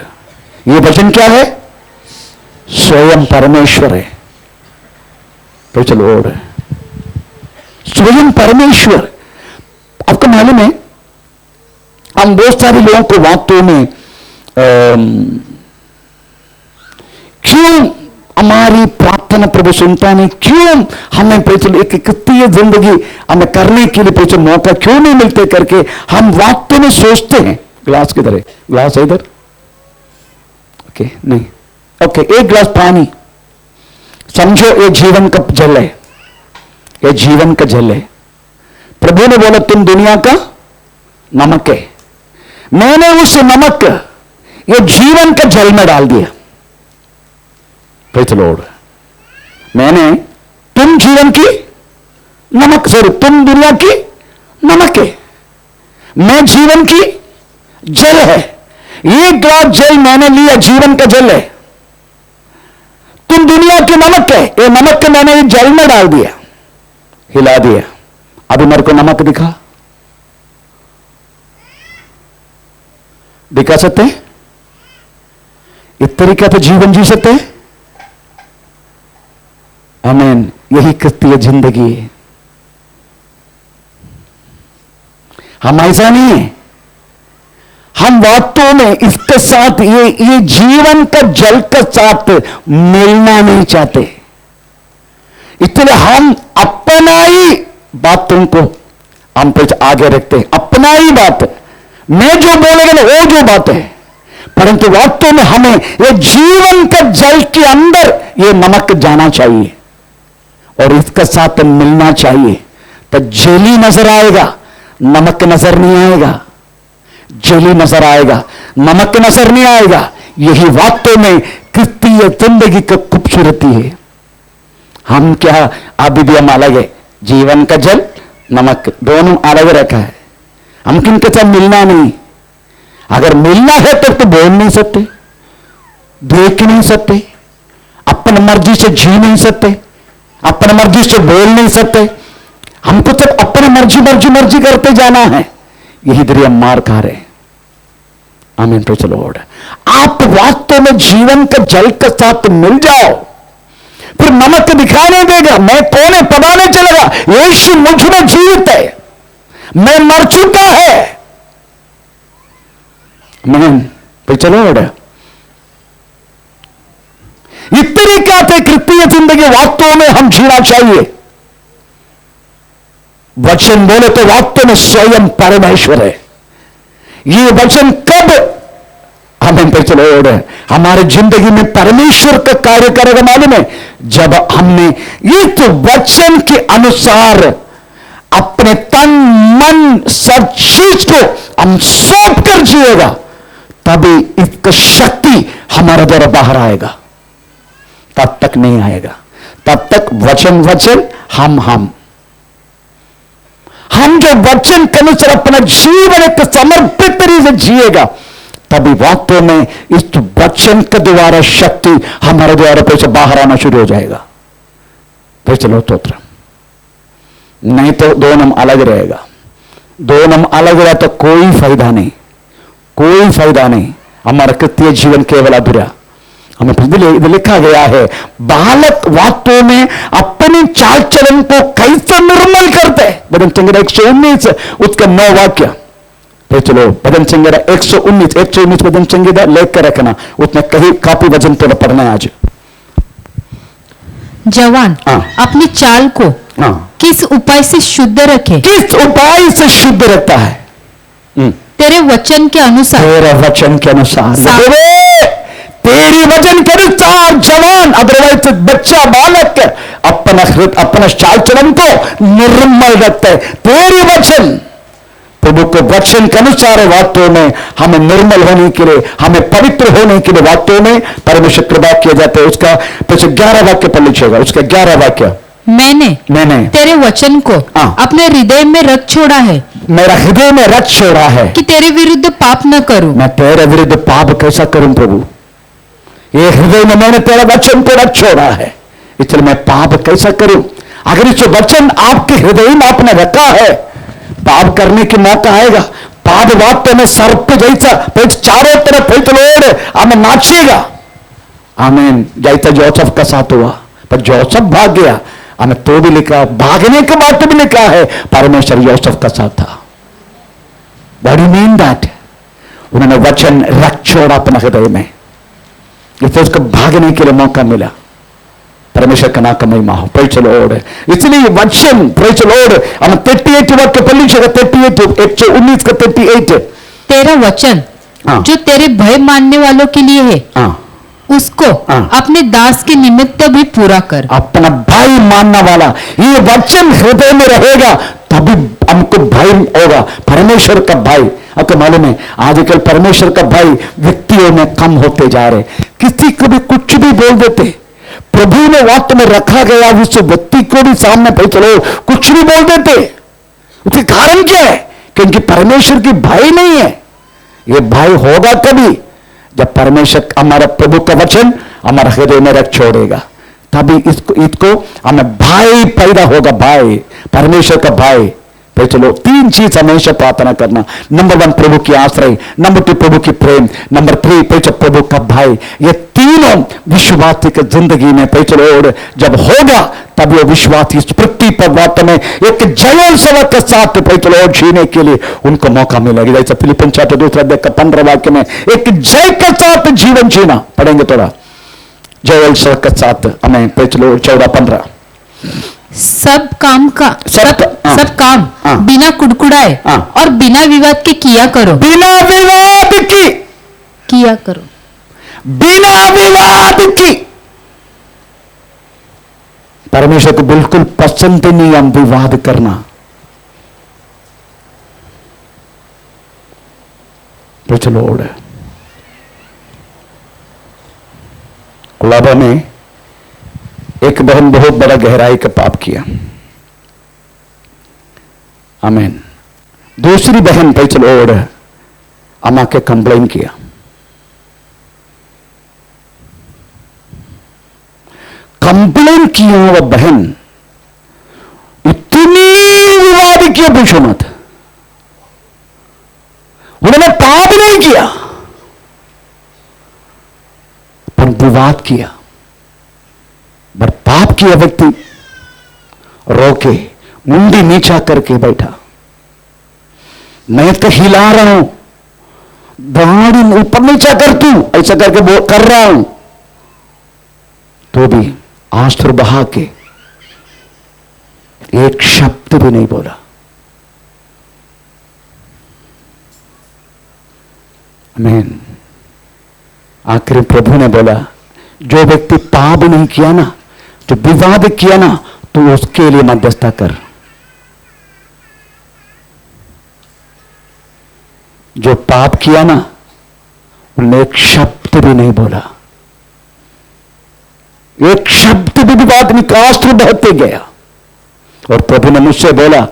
ये वचन क्या है? स्वयं परमेश्वर है। Praise the Lord. स्वयं परमेश्वर। आपको मालूम है हम बहुत सारे लोगों को वास्तव में क्यों हमारी प्रार्थना प्रभु सुनता नहीं, क्यों हमें पैसे एक क्रिस्तीय जिंदगी हमें करने के लिए पैसे मौका क्यों नहीं मिलते करके हम वास्तव में सोचते हैं। ग्लास किधर है? ग्लास है इधर? ओके नहीं, ओके एक गिलास पानी, समझो ये जीवन का जल है, ये जीवन का जल है। प्रभु ने बोला तुम दुनिया का नमक है। मैंने उस नमक ये जीवन का जल में डाल दिया। Praise the Lord. मैंने तुम जीवन की नमक, सॉरी तुम दुनिया की नमक है, मैं जीवन की जल है। ये ग्लास जल मैंने लिया, जीवन का जल है। तुम दुनिया की नमक है, ये नमक मैंने ये जल में डाल दिया, हिला दिया। अभी मेरे को नमक दिखा सकते हैं? इस तरीके से जीवन जी सकते हैं? आमीन। यही क्रिस्तीय जिंदगी है। हम ऐसा नहीं है, हम वास्तव में इसके साथ ये जीवन का जल के साथ मिलना नहीं चाहते, इसलिए हम अपना ही बातों को हम पे आगे रखते हैं, अपना ही बात। मैं जो बोलेगा ना वो जो बात है, परंतु वास्तव में हमें ये जीवन का जल के अंदर ये नमक जाना चाहिए और इसके साथ मिलना चाहिए। तो जेली नजर आएगा, नमक नजर नहीं आएगा। जेली नजर आएगा, नमक नजर नहीं आएगा। यही वास्तव में क्रिस्तीय जिंदगी की खूबसूरती है। हम क्या अभी भी हम अलग है, जीवन का जल नमक दोनों अलग रखा है। हम किन के साथ मिलना नहीं। अगर मिलना है तो बोल नहीं सकते, देख नहीं सकते, अपनी मर्जी से जी नहीं सकते, अपनी मर्जी से बोल नहीं सकते। हमको तो अपनी मर्जी करते जाना है। यही दरिया मार खा रहे। आमीन, प्रेज़ द लॉर्ड। आप वास्तव में जीवन का जल के साथ मिल जाओ, फिर नमक दिखाने देगा मैं कौन है पता नहीं चलेगा। यीशु मुझ में जीवित है, मैं मर चुका है। आमीन, प्रेज़ द लॉर्ड। इस तरीके से क्रिस्तीय जिंदगी वास्तव में हम जीना चाहिए। वचन बोले तो वास्तव में स्वयं परमेश्वर है। ये वचन कब हमें पे चलो हमारे जिंदगी में परमेश्वर का कार्य करेगा मालूम है? जब हमने इस वचन के अनुसार अपने तन मन सब चीज को हम सौंप कर जिएगा, तभी इसका शक्ति हमारे द्वारा बाहर आएगा। तब तक नहीं आएगा। तब तक वचन हम जो वचन के अनुसार अपना जीवन एक समर्पित तरीके से जिएगा, तभी वास्तव में इस वचन के द्वारा शक्ति हमारे द्वारा पैसे बाहर आना शुरू हो जाएगा। फिर चलो स्तोत्र। नहीं तो दोनों अलग रहेगा। दोनों अलग रहा तो कोई फायदा नहीं, कोई फायदा नहीं। हमारा क्रिस्तीय जीवन केवल अधूरा। हमें लिखा गया है, बालक वास्तव में अपने चाल चलन को कैसे निर्मल करते। भजन संहिता 119 उसका 9 वाक्य। तो चलो भजन संहिता 119 भजन संहिता लेकर रखना, उसमें कहीं काफी वजन तो पढ़ना है आज। जवान अपनी चाल को किस उपाय से शुद्ध रखे? किस उपाय से शुद्ध रहता है? तेरे वचन के अनुसार। तेरे वचन के अनुसार, तेरी वचन के अनुसार जवान, अदरवाइज बच्चा बालक अपना चाल चलन को निर्मल रखता है। तेरी वचन, प्रभु को वचन के अनुसार वास्तव में हमें निर्मल होने के लिए, हमें पवित्र होने के लिए वास्तव में परमेश्वर कृपा किया जाता है। उसका 11 वाक्य पढ़ लीजिएगा। उसका 11 वाक्य। मैंने तेरे वचन को अपने हृदय में रख छोड़ा है, मेरा हृदय में रख छोड़ा है कि तेरे विरुद्ध पाप न करूं। मैं तेरे विरुद्ध पाप कैसा करूं प्रभु? ये हृदय में मैंने तेरा वचन को रख छोड़ा है, इसलिए मैं पाप कैसा करूं? अगर इस वचन आपके हृदय में आपने रखा है, पाप करने की मौका आएगा। पाप वास्तव में सर्प जैसा चारों तरफ हमें नाचेगा। आमीन। जैसा जोसेफ का साथ हुआ, पर जोसेफ भाग गया। हमें तो भी लिखा, भागने के बाद भी लिखा है परमेश्वर योसेफ का साथ था। What do you mean that? उन्होंने वचन रख छोड़ा अपने हृदय में, इससे उसको भागने के लिए मौका मिला। परमेश्वर का नाम का महिमा हो, प्रेज़ द लॉर्ड। इसलिए वचन, प्रेज़ द लॉर्ड, हम 38 वाक्य पढ़ लीजिएगा, 38 119 का 38। तेरा वचन हाँ। जो तेरे भय मानने वालों के लिए है, हाँ, उसको हाँ। अपने दास के निमित्त भी पूरा कर। अपना भाई मानने वाला, ये वचन हृदय में रहेगा तभी हमको भाई होगा, परमेश्वर का भाई। आपको मालूम है आजकल परमेश्वर का भाई व्यक्तियों में कम होते जा रहे, किसी को भी कुछ भी बोल देते। प्रभु ने वाक्य में रखा गया उस व्यक्ति को भी सामने पे चलो कुछ भी बोल देते। उसके कारण क्या है? क्योंकि परमेश्वर की भाई नहीं है। ये भाई होगा कभी जब परमेश्वर हमारा प्रभु का वचन हमारा हृदय में रख छोड़ेगा, तभी इसको हमें भाई पैदा होगा, भाई, परमेश्वर का भाई। तो चलो 3 चीज हमेशा प्रार्थना करना। नंबर 1 प्रभु की आश्रय, नंबर 2 प्रभु की प्रेम, नंबर 3 प्रभु का भाई। ये तीनों विश्वासी की जिंदगी में चलो जब होगा तब वो विश्वासी इस पृथ्वी पर वास्तव में एक जयोल सेवा के साथ चलो जीने के लिए उनको मौका मिलेगा। जैसे फिलिपिन चैप्टर 2 अध्याय का 15 वाक्य में एक जय के साथ जीवन जीना, पढ़ेंगे थोड़ा, जयोल सेवा के साथ हमें चलो 14-15। सब काम हाँ। बिना कुड़कुड़ाए हाँ। और बिना विवाद के किया करो। बिना विवाद की किया करो। बिना विवाद की। परमेश्वर को बिल्कुल पसंद नहीं हम विवाद करना। तो चलो कुलाबा में एक बहन बहुत बड़ा गहराई का पाप किया, आमीन। दूसरी बहन पे चलो अम्मा के कंप्लेन किया। कंप्लेन किया वह बहन, इतनी विवाद किया पूछो मत। उन्होंने पाप नहीं किया पर विवाद किया। पर पाप किया व्यक्ति रोके मुंडी नीचा करके बैठा, मैं तो हिला रहा हूं, दाढ़ी ऊपर नीचा कर तू, ऐसा करके कर रहा हूं, तो भी आंसू बहा के एक शब्द भी नहीं बोला। आमीन। आखिर प्रभु ने बोला जो व्यक्ति पाप नहीं किया ना, जो विवाद किया ना, तो उसके लिए मध्यस्थता कर। जो पाप किया ना उन्होंने एक शब्द भी नहीं बोला, एक शब्द भी विवाद नहीं, आंसू बहते गया। और प्रभु ने मुझसे बोला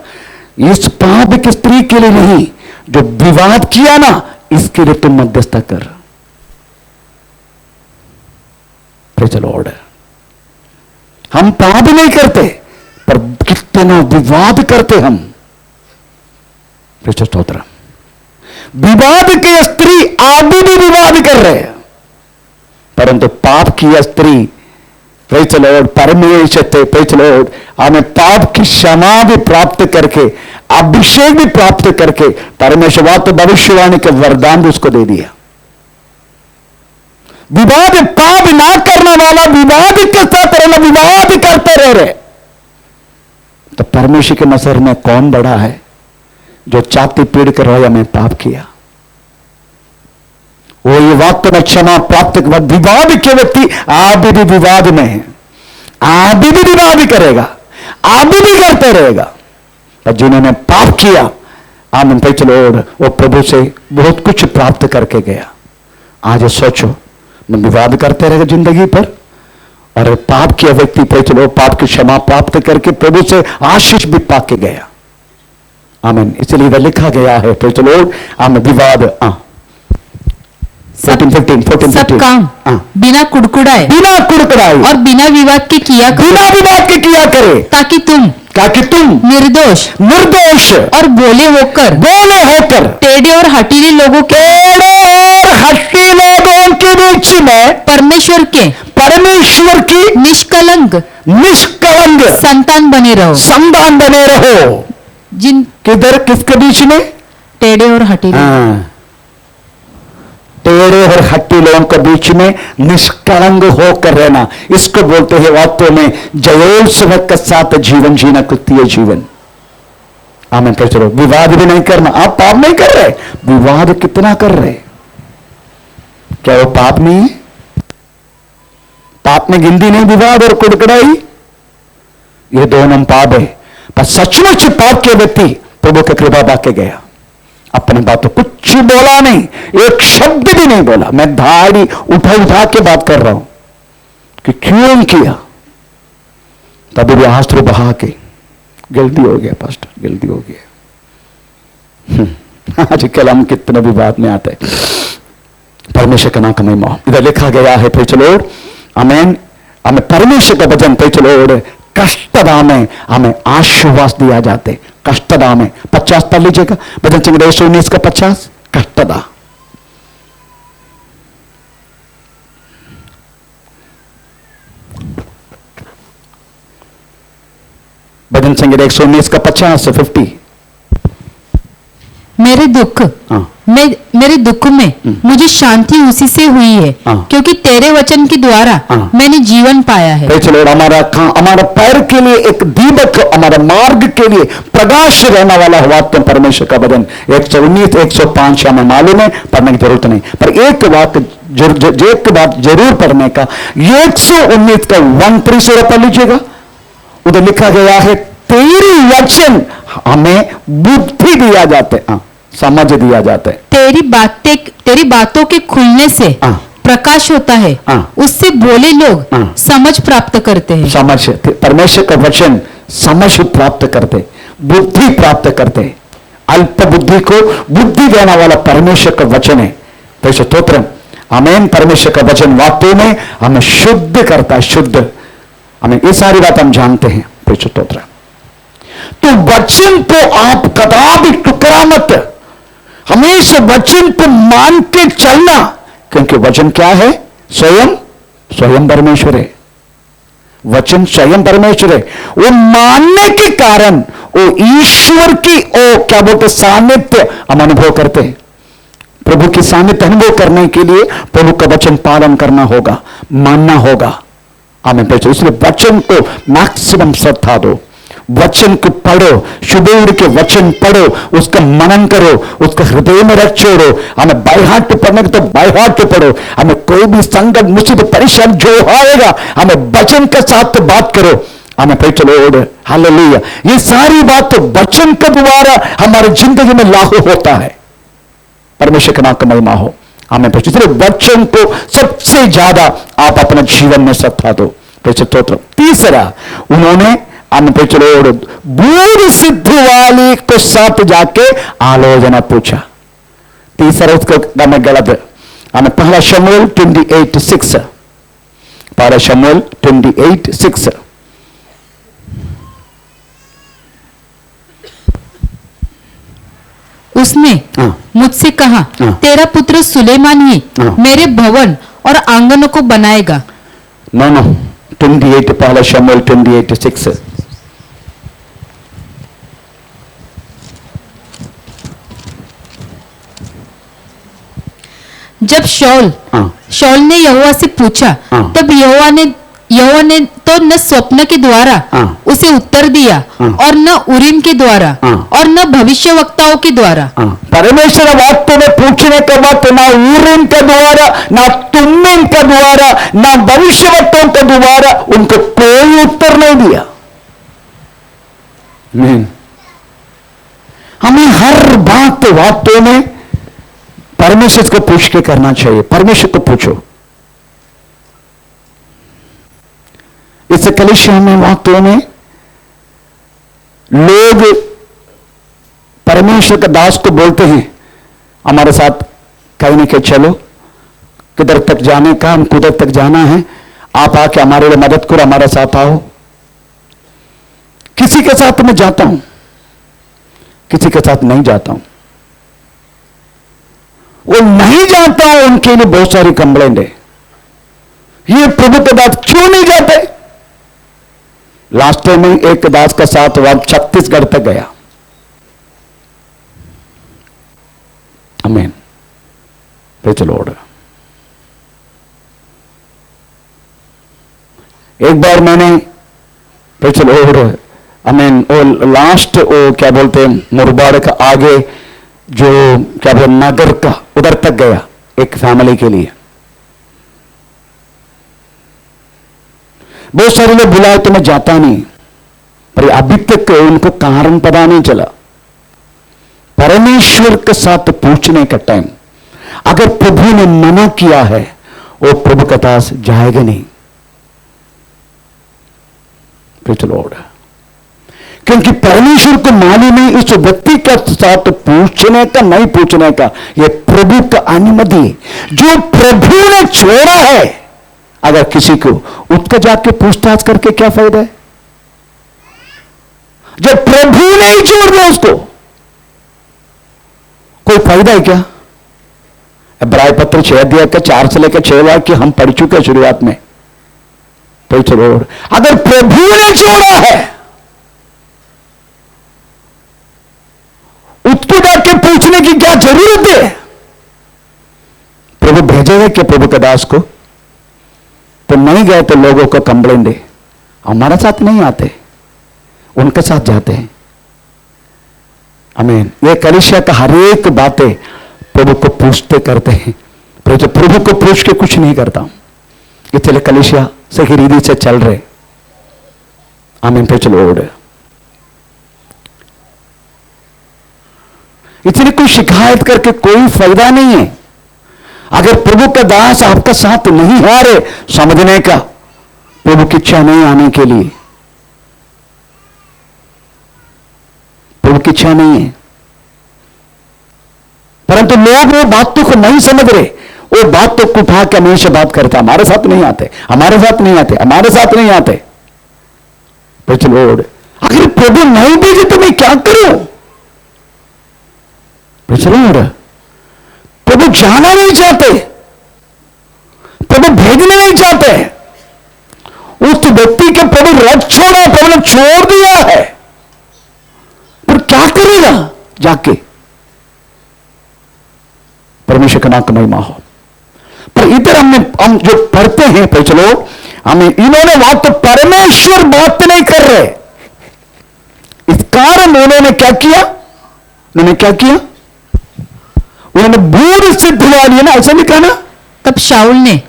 इस पाप की स्त्री के लिए नहीं, जो विवाद किया ना इसके लिए तुम मध्यस्थता कर। Praise the Lord. हम पाप नहीं करते पर कितना विवाद करते हम। प्रेज़ स्तोत्र। विवाद की स्त्री आगे भी विवाद कर रहे हैं, परंतु पाप की स्त्री प्रेज़ द लॉर्ड परमेश्वर थे, प्रेज़ द लॉर्ड हमें पाप की क्षमा भी प्राप्त करके, अभिषेक भी प्राप्त करके, परमेश्वर तो भविष्यवाणी के वरदान भी उसको दे दिया। विवाद पाप ना करने वाला विवाद के साथ रहना, विवाद करते रह रहे, तो परमेश्वर के नजर में कौन बड़ा है? जो छाती पीड़ कर रोया मैं पाप किया, वो ये वाक्य में क्षमा प्राप्त कर। विवाद के व्यक्ति आदि भी विवाद में है, आदि भी विवाद करेगा, आदि भी करते रहेगा। पर जिन्होंने पाप किया आमन पे चलो वो प्रभु से बहुत कुछ प्राप्त करके गया। आज सोचो मैं विवाद करते रहेगा जिंदगी पर, और पाप किया व्यक्ति पे चलो पाप की क्षमा प्राप्त करके प्रभु से आशीष भी पाके गया। आमीन। इसलिए इधर लिखा गया है पे चलो आमीन विवाद 14-15 सब काम बिना कुड़कुड़ाए और बिना विवाद के किया करे, ताकि तुम निर्दोष और भोले होकर टेढ़े और हठीले लोगों के बीच में परमेश्वर की निष्कलंक संतान बने रहो। जिन किधर किसके बीच में? टेढ़े और हठीले। हाँ, टेढ़े और हट्टी लोगों के बीच में निष्कलंक होकर रहना, इसको बोलते हैं वास्तव में जयोत्सव के साथ जीवन जीना, कृत्य जीवन। आमेन। कह चलो, विवाद भी नहीं करना। आप पाप नहीं कर रहे, विवाद कितना कर रहे? क्या वो पाप नहीं है? पाप में गिनती नहीं विवाद और कुड़कड़ाई, ये दोनों पाप है। पर सचमुच पाप के व्यक्ति प्रभु की कृपा पाके गया, अपने बातों कुछ बोला नहीं, एक शब्द भी नहीं बोला। मैं दाढ़ी उठा के बात कर रहा हूं कि क्यों किया, तभी भी आंसू बहा के गलती हो गया पास्टर, गलती हो गया। आजकल हम कितने विवाद में आते हैं। परमेश्वर का नाम का महिमा इधर लिखा गया है। फिर चलो आमेन, हमें परमेश्वर का वचन पे चलो, कष्टदा में हमें आश्वास दिया जाते। कष्टदा में 50 पढ़ लीजिएगा, भजन संहिता 119 का 50। कष्टदा, भजन संहिता 119 का 50। मेरे दुख हाँ। मेरे दुख में मुझे शांति उसी से हुई है, हाँ। क्योंकि तेरे वचन के द्वारा हाँ। मैंने जीवन पाया है। तो चलो, हमारा पैर के लिए एक दीपक, हमारा मार्ग के लिए प्रकाश रहने वाला हुआ तो परमेश्वर का वचन 119 105 हमें मालूम है, पढ़ने की जरूरत नहीं। पर एक बात जरूर पढ़ने का, 119 का 1 से पढ़ लीजिएगा। उधर लिखा गया है, तेरी वचन हमें बुद्धि दिया जाते, समझ दिया जाता है। तेरी बातों के खुलने से प्रकाश होता है, उससे बोले लोग समझ प्राप्त करते हैं। समझ, परमेश्वर का वचन समझ प्राप्त करते, बुद्धि प्राप्त करते। अल्प बुद्धि को बुद्धि देने वाला परमेश्वर का वचन है। तो स्तोत्र, आमेन। परमेश्वर का वचन वास्तव में हमें शुद्ध करता है, शुद्ध। हमें ये सारी बात हम जानते हैं। स्तोत्र, तो वचन तो आप कदापि टुकड़ा मत, हमेशा वचन को मान के चलना, क्योंकि वचन क्या है? स्वयं परमेश्वर है। वचन स्वयं परमेश्वर है। वो मानने के कारण वो ईश्वर की क्या बोलते सानिध्य हम अनुभव करते हैं। प्रभु की सानिध्य अनुभव करने के लिए प्रभु का वचन पालन करना होगा, मानना होगा। हमें इसलिए वचन को मैक्सिमम श्रद्धा दो, वचन को पढ़ो, सुबह उठ के वचन पढ़ो, उसका मनन करो, उसका हृदय में रख छोड़ो। हमें बाय हार्ट पढ़ने को तो बाय हार्ट पढ़ो। हमें कोई भी संकट, मुसीबत, परेशान जो आएगा, हमें वचन के साथ बात करो। हमें पे चलो, हालेलुया। ये सारी बात तो वचन के द्वारा हमारी जिंदगी में लागू होता है। परमेश्वर के नाम का महिमा हो। हमें इसलिए वचन को सबसे ज्यादा आप अपने जीवन में श्रद्धा दो। तीसरा, उन्होंने बूढ़ सिद्ध वाली को साथ जाके आलोचना पूछा। तीसरा उसका मैं गलत, हमें पहला शमूएल 28:6, पहला शमूएल 28:6। उसने मुझसे कहा, तेरा पुत्र सुलेमान ही मेरे भवन और आंगनों को बनाएगा। नो 28, पहला शमूएल 28:6। जब शाऊल ने यहोवा से पूछा, तब यहोवा ने तो न स्वप्न के द्वारा उसे उत्तर दिया और न उरीम के द्वारा और न भविष्यवक्ताओं के द्वारा। परमेश्वर वाक्य में पूछने के बाद ना उरीम के द्वारा, ना तुम्मीम के द्वारा, ना भविष्यवक्ताओं के द्वारा उनको कोई उत्तर नहीं दिया। हमें हर बात वाक्य में परमेश्वर को पूछ के करना चाहिए। परमेश्वर को पूछो। इस कलीसिया में वास्तव में लोग परमेश्वर के दास को बोलते हैं, हमारे साथ कहीं नहीं के चलो, किधर तक जाने का, हम किधर तक जाना है, आप आके हमारे लिए मदद करो, हमारे साथ आओ। किसी के साथ मैं जाता हूं, किसी के साथ नहीं जाता हूं। वो नहीं जाता हूं, उनके लिए बहुत सारी कंप्लेंट है। ये प्रभु के दास क्यों नहीं जाते? लास्ट टाइम में एक दास का साथ वह छत्तीसगढ़ तक गया। आमीन, प्रेज़ द लॉर्ड। एक बार मैंने प्रेज़ द लॉर्ड आमीन, वो लास्ट वो क्या बोलते हैं मुरबाड़ का आगे जो क्या बोलते नगर का उधर तक गया एक फैमिली के लिए। बहुत सारे लोग बुलाए तो मैं जाता नहीं, पर अभी तक उनको कारण पता नहीं चला। परमेश्वर के साथ पूछने का टाइम, अगर प्रभु ने मना किया है वो प्रभु के पास जाएगा नहीं। Praise the Lord. क्योंकि परमेश्वर को मालूम है इस व्यक्ति के साथ पूछने का नहीं पूछने का यह प्रभु का अनुमति। जो प्रभु ने छोड़ा है अगर किसी को उसका जाके पूछताछ करके क्या फायदा है? जब प्रभु ने ही छोड़ दिया उसको कोई फायदा है क्या? इब्रानी पत्र 6 अध्याय के 4 से लेकर 6 वाक्य हम पढ़ चुके शुरुआत में। तो चलो, अगर प्रभु ने छोड़ा है उसको जाके पूछने की क्या जरूरत है? प्रभु भेजेगा क्या प्रभु के दास को? तो नहीं गए तो लोगों को कंप्लेन दे, हमारे साथ नहीं आते, उनके साथ जाते हैं। आमीन। ये कलीसिया का हर एक बातें प्रभु को पूछते करते हैं, प्रभु को पूछ के कुछ नहीं करता। इसलिए कलीसिया सही रीति से चल रहे। आमीन, पे चलो। इसलिए कोई शिकायत करके कोई फायदा नहीं है। अगर प्रभु का दास आपका साथ नहीं आ रहे समझने का, प्रभु की इच्छा नहीं आने के लिए, प्रभु की इच्छा नहीं है। परंतु लोग वो बातों को नहीं समझ रहे, वो बातों को उठा के हमेशा बात करता, हमारे साथ नहीं आते, हमारे साथ नहीं आते, हमारे साथ नहीं आते। Praise the Lord. अगर प्रभु नहीं भेजे तो मैं क्या करूं? Praise the Lord. प्रभु जाना नहीं चाहते, प्रभु भेजना नहीं चाहते। उस व्यक्ति के प्रभु रथ छोड़ा, प्रभु ने छोड़ दिया है, पर क्या करेगा जाके? परमेश्वर का नाम का महिमा हो। पर इधर हम जो पढ़ते हैं, पर चलो हमें इन्होंने बात तो परमेश्वर बात नहीं कर रहे, इस कारण उन्होंने क्या किया? उन्होंने क्या किया? उन्होंने भूत सिद्ध दिला लिया ना, ऐसा लिखा ना। तब शाऊल ने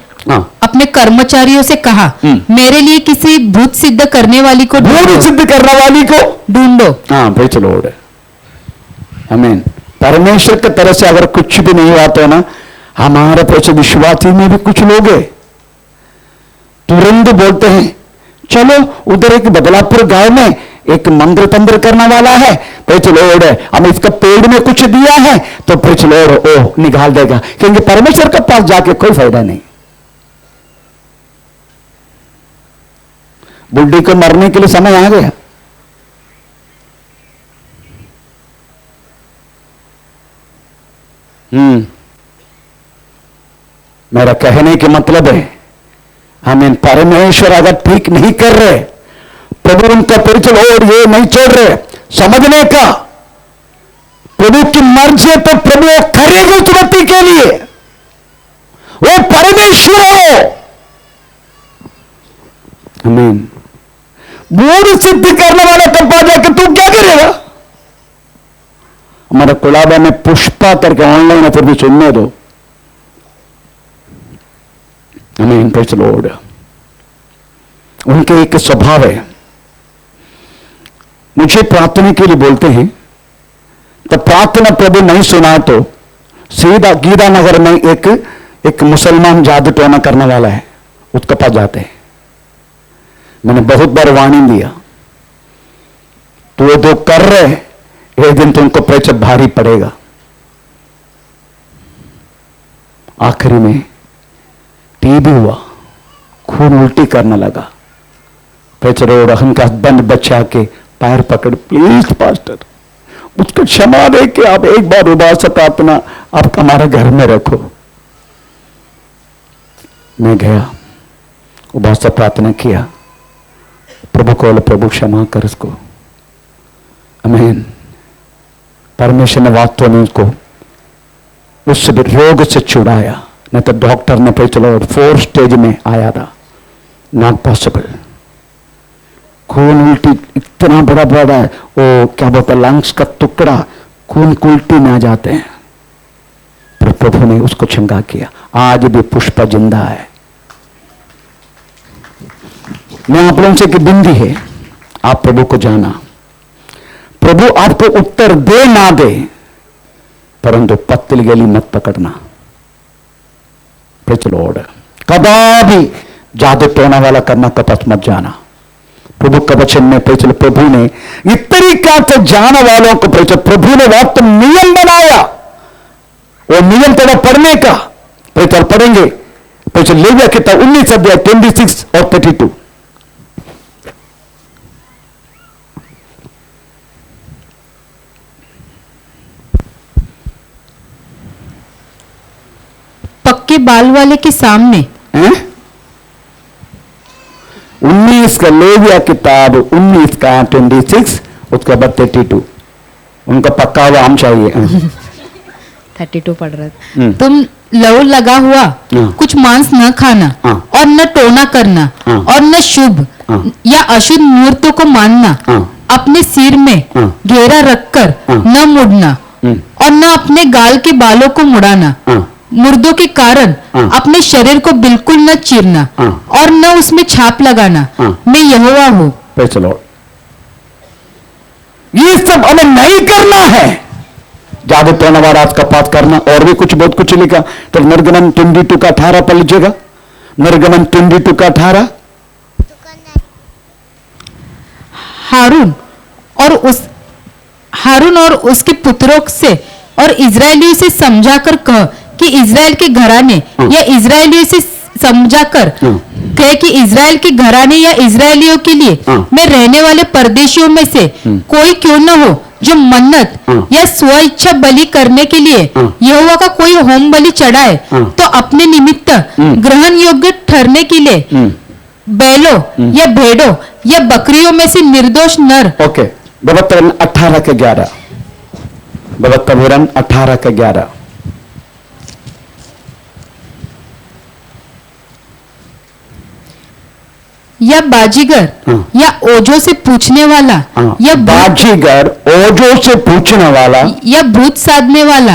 अपने कर्मचारियों से कहा, मेरे लिए किसी भूत सिद्ध करने वाली को भूत सिद्ध करने वाली को ढूंढो। हाँ भाई चलो। आमीन। परमेश्वर की तरफ से अगर कुछ भी नहीं आता है ना, हमारे पैसे विश्वासी में भी कुछ लोग हैं तुरंत बोलते हैं, चलो उधर एक बदलापुर गांव में एक मंदिर तंत्र करने वाला है, प्रेज़ द लॉर्ड, हम इसका पेड़ में कुछ दिया है तो प्रेज़ द लॉर्ड ओ निकाल देगा। क्योंकि परमेश्वर के पास जाके कोई फायदा नहीं। बुढ़ी को मरने के लिए समय आ गया। मेरा कहने के मतलब है, हमें परमेश्वर अगर ठीक नहीं कर रहे, प्रभु उनका परिचय और ये नहीं छोड़ रहे समझने का, प्रभु की मर्जी तो प्रभु करेगा उस व्यक्ति के लिए, वो परमेश्वर हो। आमीन। भूत सिद्ध करने वाला कंपा जाकर तू क्या करेगा? हमारा कुलाबा में पुष्पा करके ऑनलाइन है, फिर भी सुनने दो। आमीन, प्रेज़ द लॉर्ड। उनके एक स्वभाव है, मुझे प्रार्थना के लिए बोलते हैं तो प्रार्थना प्रभु नहीं सुना तो सीधा गीता नगर में एक मुसलमान जादू टोना करने वाला है, उसके पास जाते हैं। मैंने बहुत बार वार्निंग दिया, तो वो दो कर रहे, एक दिन तुमको पैसे भारी पड़ेगा। आखिरी में टीबी हुआ, खून उल्टी करने लगा। Praise the Lord. उनका हस्बैंड बच्चा के पैर पकड़, प्लीज पास्टर उसको क्षमा दे के आप एक बार उदास प्रार्थना आप हमारे घर में रखो। मैं गया, उदास प्रार्थना किया, प्रभु को बोले प्रभु क्षमा कर उसको। आमीन। परमेश्वर ने वास्तव में उसको उस रोग से छुड़ाया, नहीं तो डॉक्टर ने पे चलो 4 स्टेज में आया था, नॉट पॉसिबल। खून उल्टी इतना बड़ा बड़ा है, वो क्या बोलता है, लंग्स का टुकड़ा खून की उल्टी में आ जाते हैं, पर प्रभु ने उसको चंगा किया। आज भी पुष्पा जिंदा है। मैं आप लोगों से एक बिंदी है, आप प्रभु को जाना। प्रभु आपको उत्तर दे ना दे, परंतु पतली गली मत पकड़ना। Praise the Lord. कदापि जादू टोना वाला करना कपस मत जाना। प्रभु का वचन में प्रभु ने इस तरीका से जाने वालों को प्रभु ने वास्तव नियम बनाया। वो नियम थोड़ा पढ़ने का पढ़ेंगे। लेविया किताब 19 अध्याय 26 और 32। पक्के बाल वाले के सामने 19 का लेविया किताब 19 का 26 उसके बाद 32। उनका पक्का हुआ हम चाहिए। 32 पढ़ रहा था। तुम लहू लगा हुआ कुछ मांस न खाना और न टोना करना और न शुभ या अशुद्ध मुहूर्तों को मानना, अपने सिर में घेरा रखकर न मुड़ना और न अपने गाल के बालों को मुड़ाना, मुर्दों के कारण अपने शरीर को बिल्कुल न चीरना और न उसमें छाप लगाना। मैं यहोवा हूँ। चलो, ये सब हमें नहीं करना है। जादू टोना वाला आज का पाठ करना, और भी कुछ बहुत कुछ लिखा। तो निर्गमन 22 का 18 पढ़ लीजिएगा। निर्गमन 22 का 18। हारून और उसके पुत्रों से और इजरायलियों से समझाकर कह कि इजराइल के घराने या इजरायलियों से समझाकर कहे कि इजराइल के घराने या इजरायलियों के लिए मैं रहने वाले परदेशियों में से कोई क्यों न हो जो मन्नत या स्वेच्छा बलि करने के लिए यहोवा का कोई होम बलि चढ़ाए, तो अपने निमित्त ग्रहण योग्य ठहरने के लिए बैलों या भेड़ों या बकरियों में से निर्दोष नर। ओके, 18 के 11। 18 के 11। या बाजीगर या ओझों से पूछने वाला या बाजीगर ओझों से पूछने वाला या भूत साधने वाला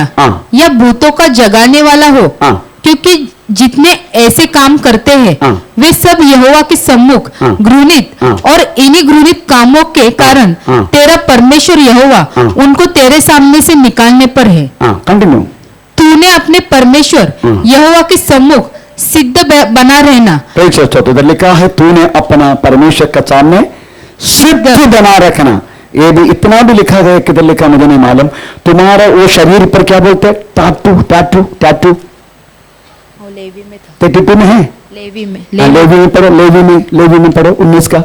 या भूतों का जगाने वाला हो, क्योंकि जितने ऐसे काम करते हैं वे सब यहोवा के सम्मुख घृणित, और इन्हीं घृणित कामों के कारण तेरा परमेश्वर यहोवा उनको तेरे सामने से निकालने पर है। कंटिन्यू। तूने अपने परमेश्वर यहोवा के सम्मुख सिद्ध बना रहना। तो इधर लिखा है तूने अपना परमेश्वर के सामने सिद्ध बना रखना। ये भी इतना भी लिखा गया, किधर लिखा मुझे नहीं मालूम। तुम्हारा वो शरीर पर क्या बोलते हैं? टाटू टाटू टाटू। लेवी में था। 32 में है। लेवी में पढ़ो। लेवी में पढ़ो 19 का।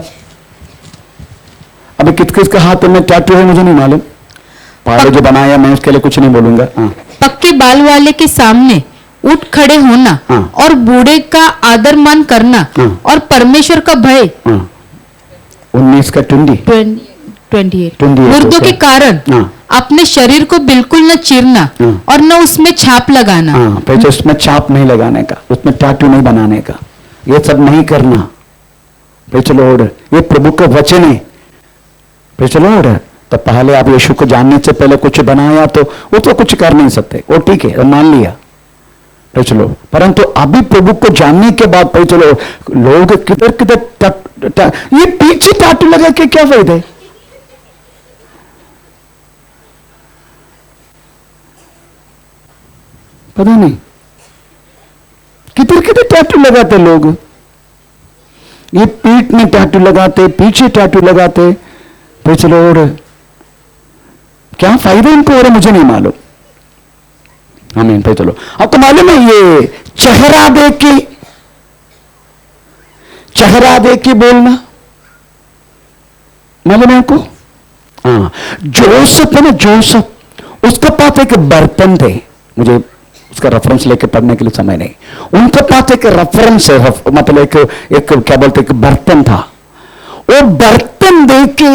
अभी किस किस का हाथ में टाटू है मुझे नहीं मालूम। पहाड़े जो बनाया मैं उसके लिए कुछ नहीं बोलूंगा। पक्के बाल वाले के सामने उठ खड़े होना और बूढ़े का आदर मान करना और परमेश्वर का भय। 19 का 28। मुर्दों के कारण अपने शरीर को बिल्कुल न चीरना और न उसमें छाप लगाना। उसमें छाप नहीं लगाने का, उसमें टाटू नहीं बनाने का, ये सब नहीं करना। चलो, ये प्रभु का वचन है। चलो, तो पहले आप यीशु को जानने से पहले कुछ बनाया तो वो तो कुछ कर नहीं सकते, वो ठीक है, मान लिया। चलो, परंतु अभी प्रभु को जानने के बाद चलो, लोग किधर किधर ये पीछे टाटू लगा के क्या फायदा है? पता नहीं किधर किधर टैटू लगाते लोग। ये पीठ में टैटू लगाते, पीछे टैटू लगाते। चलो, और क्या फायदा इनको और मुझे नहीं मालूम। आमीन। पे चलो, आपको मालूम है ये चेहरा देख के बोलना मालूम है आपको? हाँ, जोसेफ है ना, जोसेफ उसका पास एक बर्तन थे। मुझे उसका रेफरेंस लेके पढ़ने के लिए समय नहीं। उनके पास एक रेफरेंस है, मतलब एक क्या बोलते एक बर्तन था। वो बर्तन देख के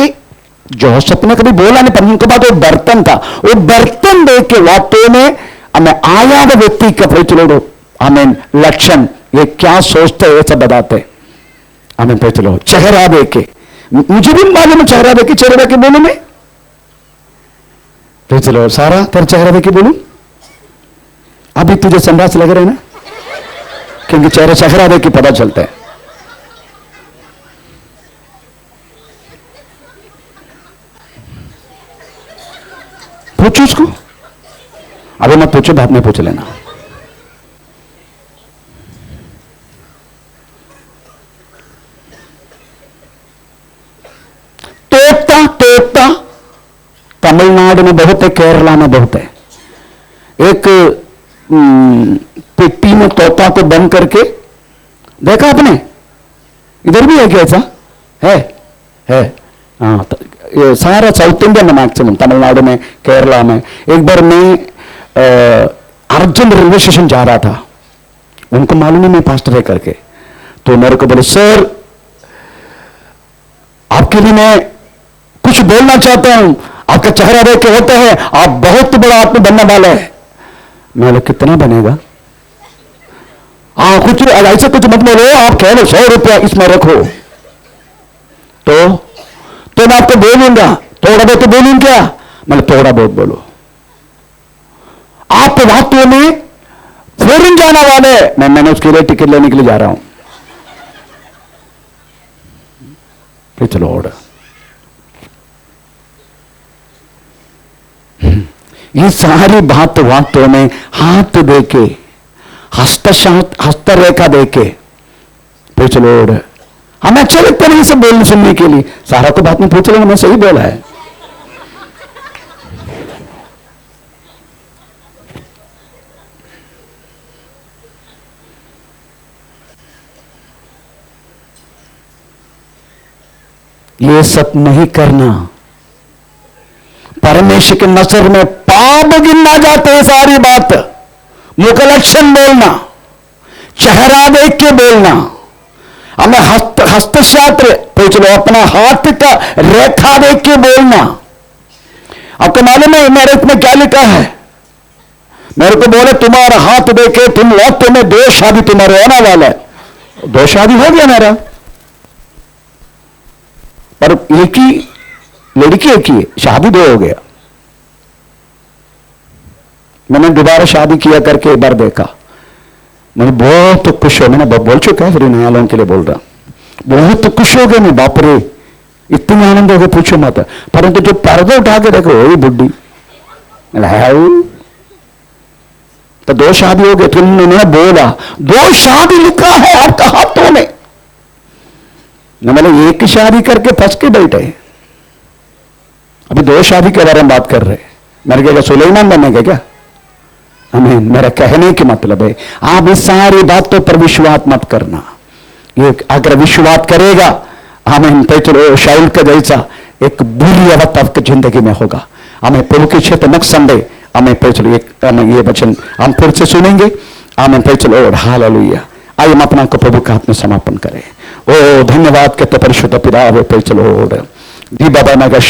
जोसेफ ने कभी बोला नहीं, पर उनके पास वो बर्तन था। वो बर्तन देख के वाकई में हमें आया वो व्यक्ति का प्रचलो हमें लक्षण ये क्या सोचते हैं सब बताते हमें प्रचलो चेहरा देखे मुझे भी मालूम है चेहरा देखे चेहरा देखे बोलू मैं प्रचलो सारा तेरा चेहरा देखे बोलू अभी तुझे संडास लग रहे ना क्योंकि चेहरा देख के पता चलता है पूछो उसको अभी मत पूछो बाद में पूछ लेना तोता तमिलनाडु में बहुत है केरला में बहुत है एक पेटी में तोता को बंद करके देखा आपने इधर भी है क्या ऐसा है हाँ ये सारा साउथ इंडिया में मैक्सिमम तमिलनाडु में केरला में एक बार मैं अर्जुन रेलवे स्टेशन जा रहा था उनको मालूम है मैं पास्टर है करके तो मेरे को बोले सर आपके लिए मैं कुछ बोलना चाहता हूं आपका चेहरा देख के होता है आप बहुत बड़ा आदमी बनने वाले हैं मैं बोला कितना बनेगा कुछ ऐसा कुछ मत बोलो आप कह लो 100 रुपया इसमें रखो तो मैं आपको बोलूंगा थोड़ा बहुत तो बोलूं क्या मैंने थोड़ा बहुत बोलो आप वास्तव में फॉरेन जाने वाले मैंने उसके लिए टिकट लेने के लिए जा रहा हूं चलो ऑर्डर ये सारी बात वास्तव में हाथ देके हस्तरेखा देके चलो ऑर्डर हमें अच्छा लगता नहीं सब बोलने सुनने के लिए सारा तो बात में पूछ लेंगे मैं सही बोला है ये सब नहीं करना परमेश्वर की नजर में पाप गिनना जाते हैं सारी बात मुख लक्षण बोलना चेहरा देख के बोलना हमें हस्तशास्त्र पूछ लो अपना हाथ का रेखा देख के बोलना आपको मालूम है मेरे इसमें क्या लिखा है मेरे को बोले तुम्हारा हाथ देखे तुम वास्तव में 2 शादी तुम्हारे होने वाला है 2 शादी हो गया मेरा पर एक ही लड़की एक ही शादी 2 हो गया मैंने दोबारा शादी किया करके एक बार देखा मैंने बहुत खुश हो मैंने बोल चुका है फिर नया लोगों के लिए बोल रहा बहुत खुश हो गया मैं बाप रे इतने आनंद हो गए पूछो मत परंतु जो पर्दा उठा के देखो वही बुढ़ी तो 2 शादी हो गए तो उन्होंने बोला 2 शादी लिखा है आपका हाथों में मतलब एक शादी करके फंस के बैठे अभी 2 शादी के बारे में बात कर रहे मैंने क्या सुलेमान बनने क्या हमें मेरा कहने के मतलब है आप इस सारी बातों पर विश्वास मत करना ये अगर विश्वास करेगा हमें चलो शाउल का जैसा एक बुरी अवस्था आपकी जिंदगी में होगा हमें प्रभु के क्षेत्र नक संडे हमें चलो ये वचन हम फिर से सुनेंगे हमें चलो हालेलुया आइए हम अपना को प्रभु का हाथ में समापन करें ओ धन्यवाद कहते परिशुद्ध पिता चलो दी बाबा नगर